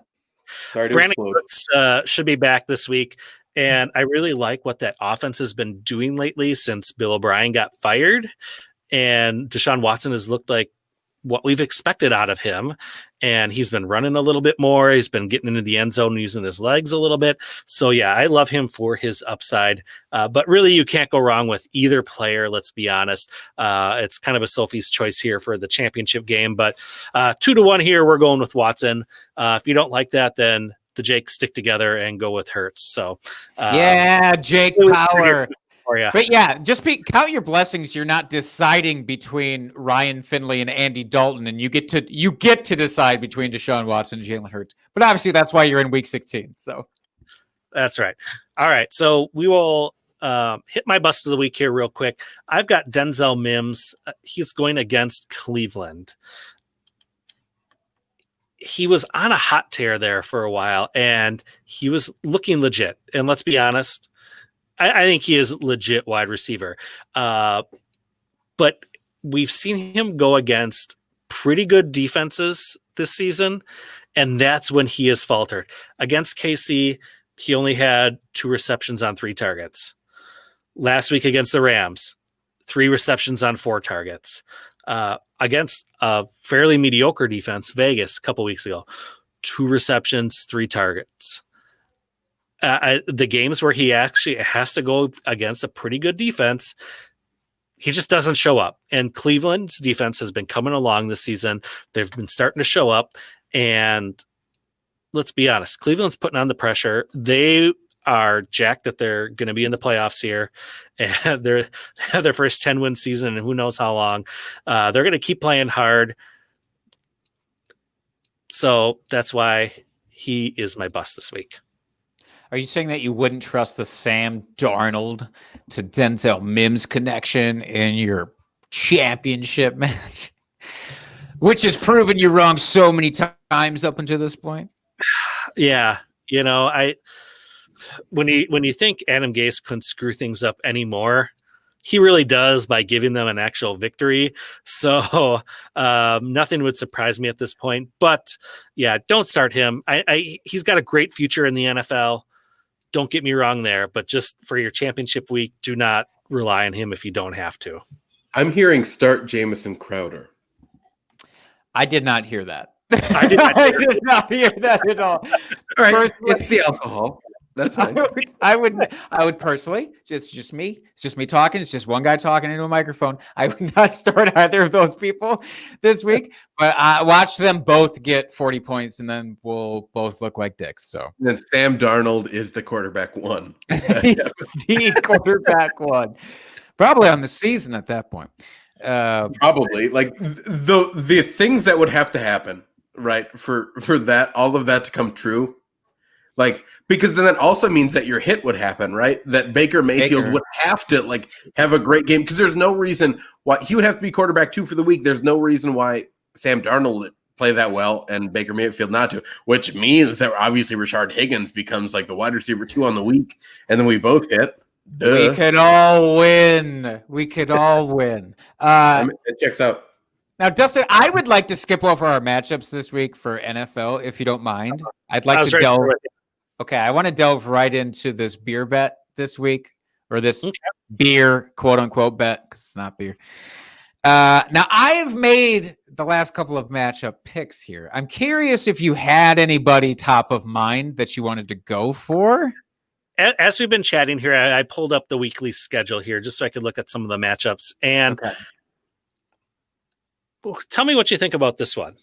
Sorry to Brandon explode. Cooks should be back this week. And I really like what that offense has been doing lately since Bill O'Brien got fired. And Deshaun Watson has looked like what we've expected out of him. And he's been running a little bit more. He's been getting into the end zone and using his legs a little bit. So, yeah, I love him for his upside. But really, you can't go wrong with either player, let's be honest. It's kind of a Sophie's choice here for the championship game. But 2-1 here, we're going with Watson. If you don't like that, then the Jakes stick together and go with Hurts. So, yeah, Jake Power. For you. But yeah, just count your blessings. You're not deciding between Ryan Finley and Andy Dalton, and you get to decide between Deshaun Watson and Jalen Hurts. But obviously, that's why you're in Week 16. So that's right. All right, so we will hit my bust of the week here real quick. I've got Denzel Mims. He's going against Cleveland. He was on a hot tear there for a while, and he was looking legit. And let's be honest, I think he is legit wide receiver. But we've seen him go against pretty good defenses this season, and that's when he has faltered. Against KC, he only had 2 receptions on 3 targets. Last week against the Rams, 3 receptions on 4 targets. Against a fairly mediocre defense, Vegas, a couple weeks ago, 2 receptions, 3 targets. The games where he actually has to go against a pretty good defense, he just doesn't show up. And Cleveland's defense has been coming along this season. They've been starting to show up. And let's be honest, Cleveland's putting on the pressure. They are jacked that they're going to be in the playoffs here. And they have their first 10-win season and who knows how long. They're going to keep playing hard. So that's why he is my bust this week. Are you saying that you wouldn't trust the Sam Darnold to Denzel Mims connection in your championship match? Which has proven you wrong so many times up until this point. Yeah. You know, when you think Adam Gase couldn't screw things up anymore, he really does by giving them an actual victory. So nothing would surprise me at this point. But yeah, don't start him. He's got a great future in the NFL. Don't get me wrong there, but just for your championship week, do not rely on him if you don't have to. I'm hearing start Jamison Crowder. I did not hear that. I did not hear that at all. All right, Personally, it's the alcohol. That's fine. I would personally, just me. It's just me talking. It's just one guy talking into a microphone. I would not start either of those people this week, but I watch them both get 40 points and then we'll both look like dicks. So then Sam Darnold is the quarterback one. he's the quarterback one, probably on the season at that point. Probably like the things that would have to happen, right, for that, all of that to come true. Like, because then that also means that your hit would happen, right? That Baker Mayfield would have to like have a great game because there's no reason why he would have to be quarterback 2 for the week. There's no reason why Sam Darnold would play that well and Baker Mayfield not to, which means that obviously Rashard Higgins becomes like the wide receiver 2 on the week, and then we both hit. We could all win. It checks out. Now, Dustin, I would like to skip over our matchups this week for NFL, if you don't mind. I'd like to delve. Okay, I want to delve right into this beer bet this week, or this beer quote unquote bet, because it's not beer. Now, I've made the last couple of matchup picks here. I'm curious if you had anybody top of mind that you wanted to go for. As we've been chatting here, I pulled up the weekly schedule here just so I could look at some of the matchups. And tell me what you think about this one.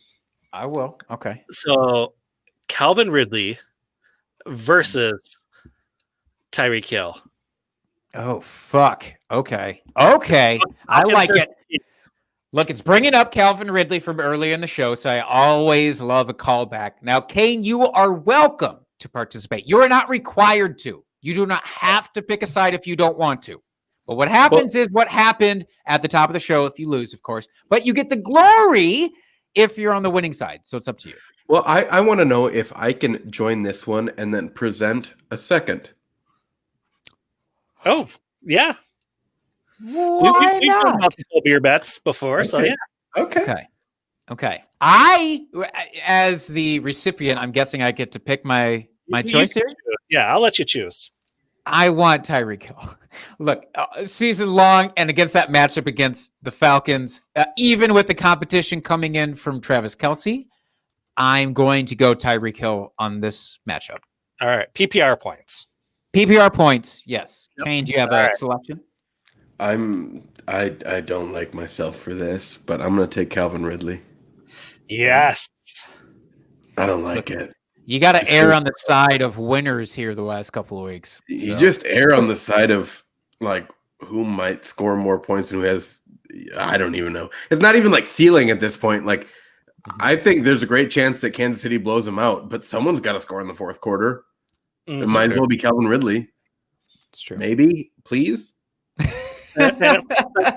I will. Okay. So Calvin Ridley versus Tyreek Hill. Oh, fuck. Okay. I like it. Look, it's bringing up Calvin Ridley from earlier in the show, so I always love a callback. Now, Kane, you are welcome to participate. You are not required to. You do not have to pick a side if you don't want to. But what happens is what happened at the top of the show if you lose, of course. But you get the glory if you're on the winning side. So it's up to you. Well, I want to know if I can join this one and then present a second. Oh, yeah. Why We've done multiple beer bets before, so yeah. Okay. I, as the recipient, I'm guessing I get to pick my choice here? Yeah, I'll let you choose. I want Tyreek Hill. Look, season long and against that matchup against the Falcons, even with the competition coming in from Travis Kelce, I'm going to go Tyreek Hill on this matchup. All right. PPR points. PPR points, yes. Yep. Kane, do you have a selection? I don't like myself for this, but I'm going to take Calvin Ridley. Yes. I don't like it. You got to err on the side of winners here the last couple of weeks. You just err on the side of like who might score more points and who has, I don't even know. It's not even like ceiling at this point. Like, I think there's a great chance that Kansas City blows them out, but someone's got to score in the fourth quarter. It might as well be Calvin Ridley. It's true. Maybe, please.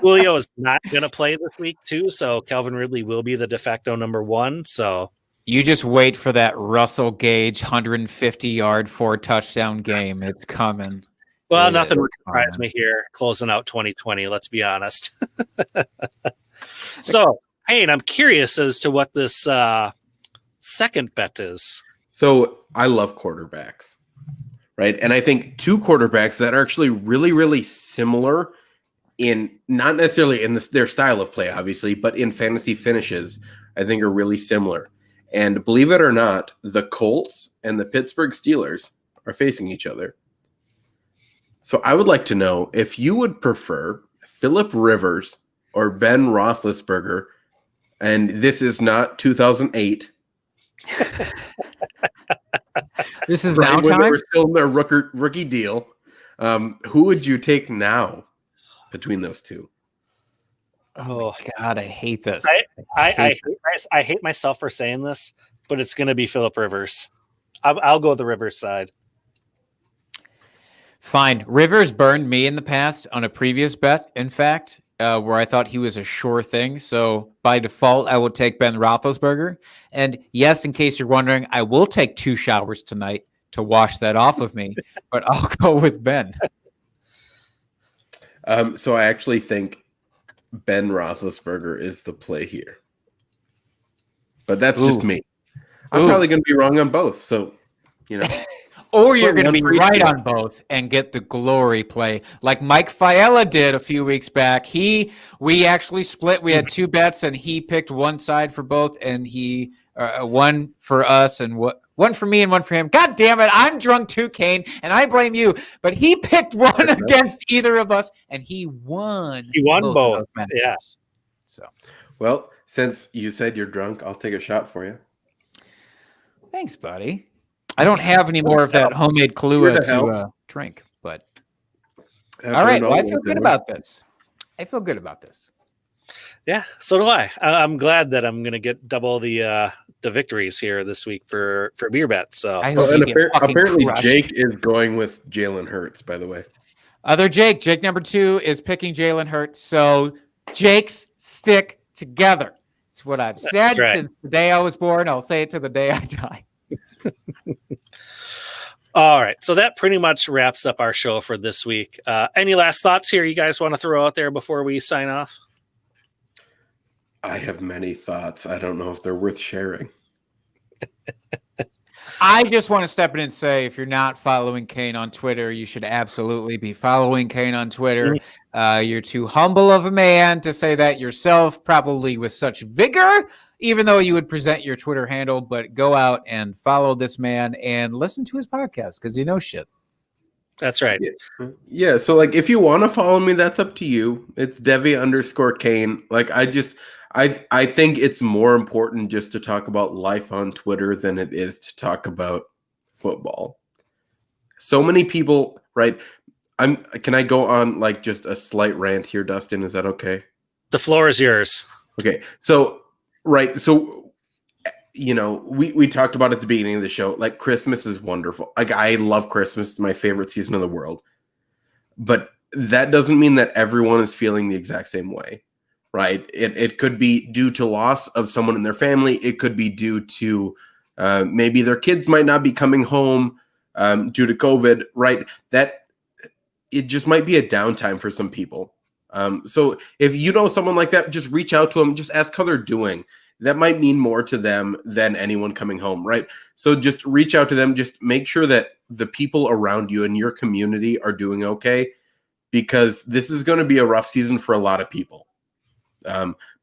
Julio is not going to play this week too, so Calvin Ridley will be the de facto number 1. So you just wait for that Russell Gage 150-yard 4-touchdown game. It's coming. Well, nothing would surprise me here closing out 2020. Let's be honest. So, Payne, I'm curious as to what this second bet is. So I love quarterbacks, right? And I think 2 quarterbacks that are actually really, really similar in not necessarily in their style of play, obviously, but in fantasy finishes, I think are really similar. And believe it or not, the Colts and the Pittsburgh Steelers are facing each other. So I would like to know if you would prefer Phillip Rivers or Ben Roethlisberger, and this is not 2008. This is Right now when they time. were still in their rookie deal. Who would you take now between those two? Oh my God, I hate this. I hate myself for saying this, but it's going to be Phillip Rivers. I'll go the Rivers side. Fine. Rivers burned me in the past on a previous bet, in fact, where I thought he was a sure thing. So by default, I will take Ben Roethlisberger. And yes, in case you're wondering, I will take 2 showers tonight to wash that off of me, but I'll go with Ben. So I actually think Ben Roethlisberger is the play here. But that's just me. I'm probably going to be wrong on both. So, Or you're going to be right on both and get the glory play like Mike Fiala did a few weeks back. We actually split. We had 2 bets and he picked one side for both, and he one for us and one for me and one for him. God damn it. I'm drunk too, Kane, and I blame you. But he picked one against either of us, and he won. He won both. Yeah. So, well, since you said you're drunk, I'll take a shot for you. Thanks, buddy. I don't have any more of that homemade Kahlua to drink, but all right. Well, I feel good about this. Yeah, so do I. I'm glad that I'm going to get double the victories here this week for beer bets. So, apparently Jake is going with Jalen Hurts. By the way, other Jake number 2 is picking Jalen Hurts. So Jakes stick together. It's what I've said since the day I was born. I'll say it to the day I die. All right, so that pretty much wraps up our show for this week. Any last thoughts here you guys want to throw out there before we sign off? I have many thoughts. I don't know if they're worth sharing. I just want to step in and say, if you're not following Kane on Twitter, you should absolutely be following Kane on Twitter. You're too humble of a man to say that yourself, probably with such vigor, even though you would present your Twitter handle. But go out and follow this man and listen to his podcast because he knows shit. That's right. Yeah. So, like, if you want to follow me, that's up to you. It's Devi_Kane. Like, I think it's more important just to talk about life on Twitter than it is to talk about football. So many people, right? Can I go on like just a slight rant here, Dustin? Is that okay? The floor is yours. Okay. So, right. So, we talked about at the beginning of the show, like Christmas is wonderful. Like I love Christmas. It's my favorite season of the world. But that doesn't mean that everyone is feeling the exact same way. Right. It could be due to loss of someone in their family. It could be due to maybe their kids might not be coming home due to COVID. Right. That it just might be a downtime for some people. So if you know someone like that, just reach out to them. Just ask how they're doing. That might mean more to them than anyone coming home. Right. So just reach out to them. Just make sure that the people around you in your community are doing okay, because this is going to be a rough season for a lot of people.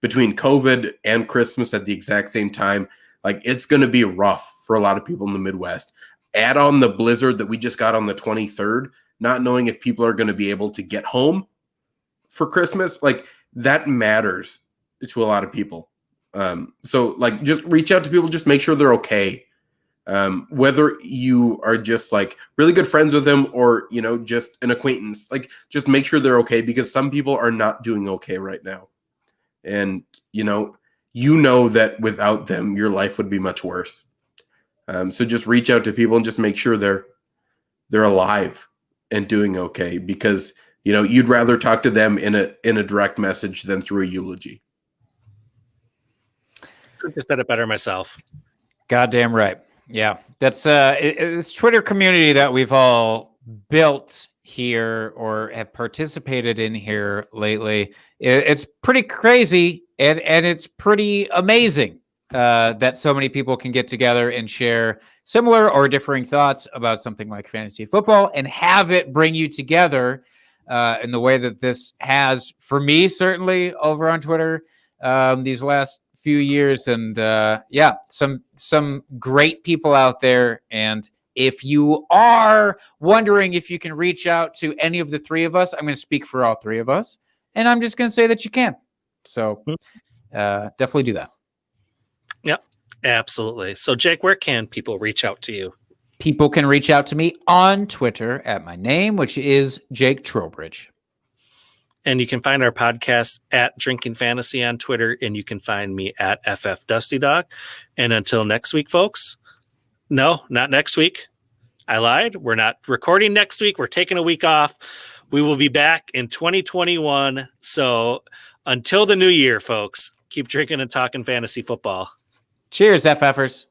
Between COVID and Christmas at the exact same time, like it's going to be rough for a lot of people in the Midwest. Add on the blizzard that we just got on the 23rd, not knowing if people are going to be able to get home for Christmas. Like that matters to a lot of people. So like just reach out to people, just make sure they're okay. Whether you are just like really good friends with them or, just an acquaintance, like just make sure they're okay, because some people are not doing okay right now. And, that without them, your life would be much worse. So just reach out to people and just make sure they're alive and doing okay, because, you'd rather talk to them in a direct message than through a eulogy. Could have said it better myself. Goddamn right. Yeah. That's it's Twitter community that we've all built here or have participated in here lately. It's pretty crazy and it's pretty amazing that so many people can get together and share similar or differing thoughts about something like fantasy football and have it bring you together in the way that this has for me, certainly over on Twitter these last few years. And some great people out there. And if you are wondering if you can reach out to any of the three of us, I'm going to speak for all three of us. and I'm just going to say that you can. So definitely do that. Yep, absolutely. So, Jake, where can people reach out to you? People can reach out to me on Twitter at my name, which is Jake Trowbridge. And you can find our podcast at Drinking Fantasy on Twitter, and you can find me at FF Dusty Dog. And until next week, folks. No, not next week. I lied. We're not recording next week. We're taking a week off. We will be back in 2021. So until the new year, folks, keep drinking and talking fantasy football. Cheers, FFers.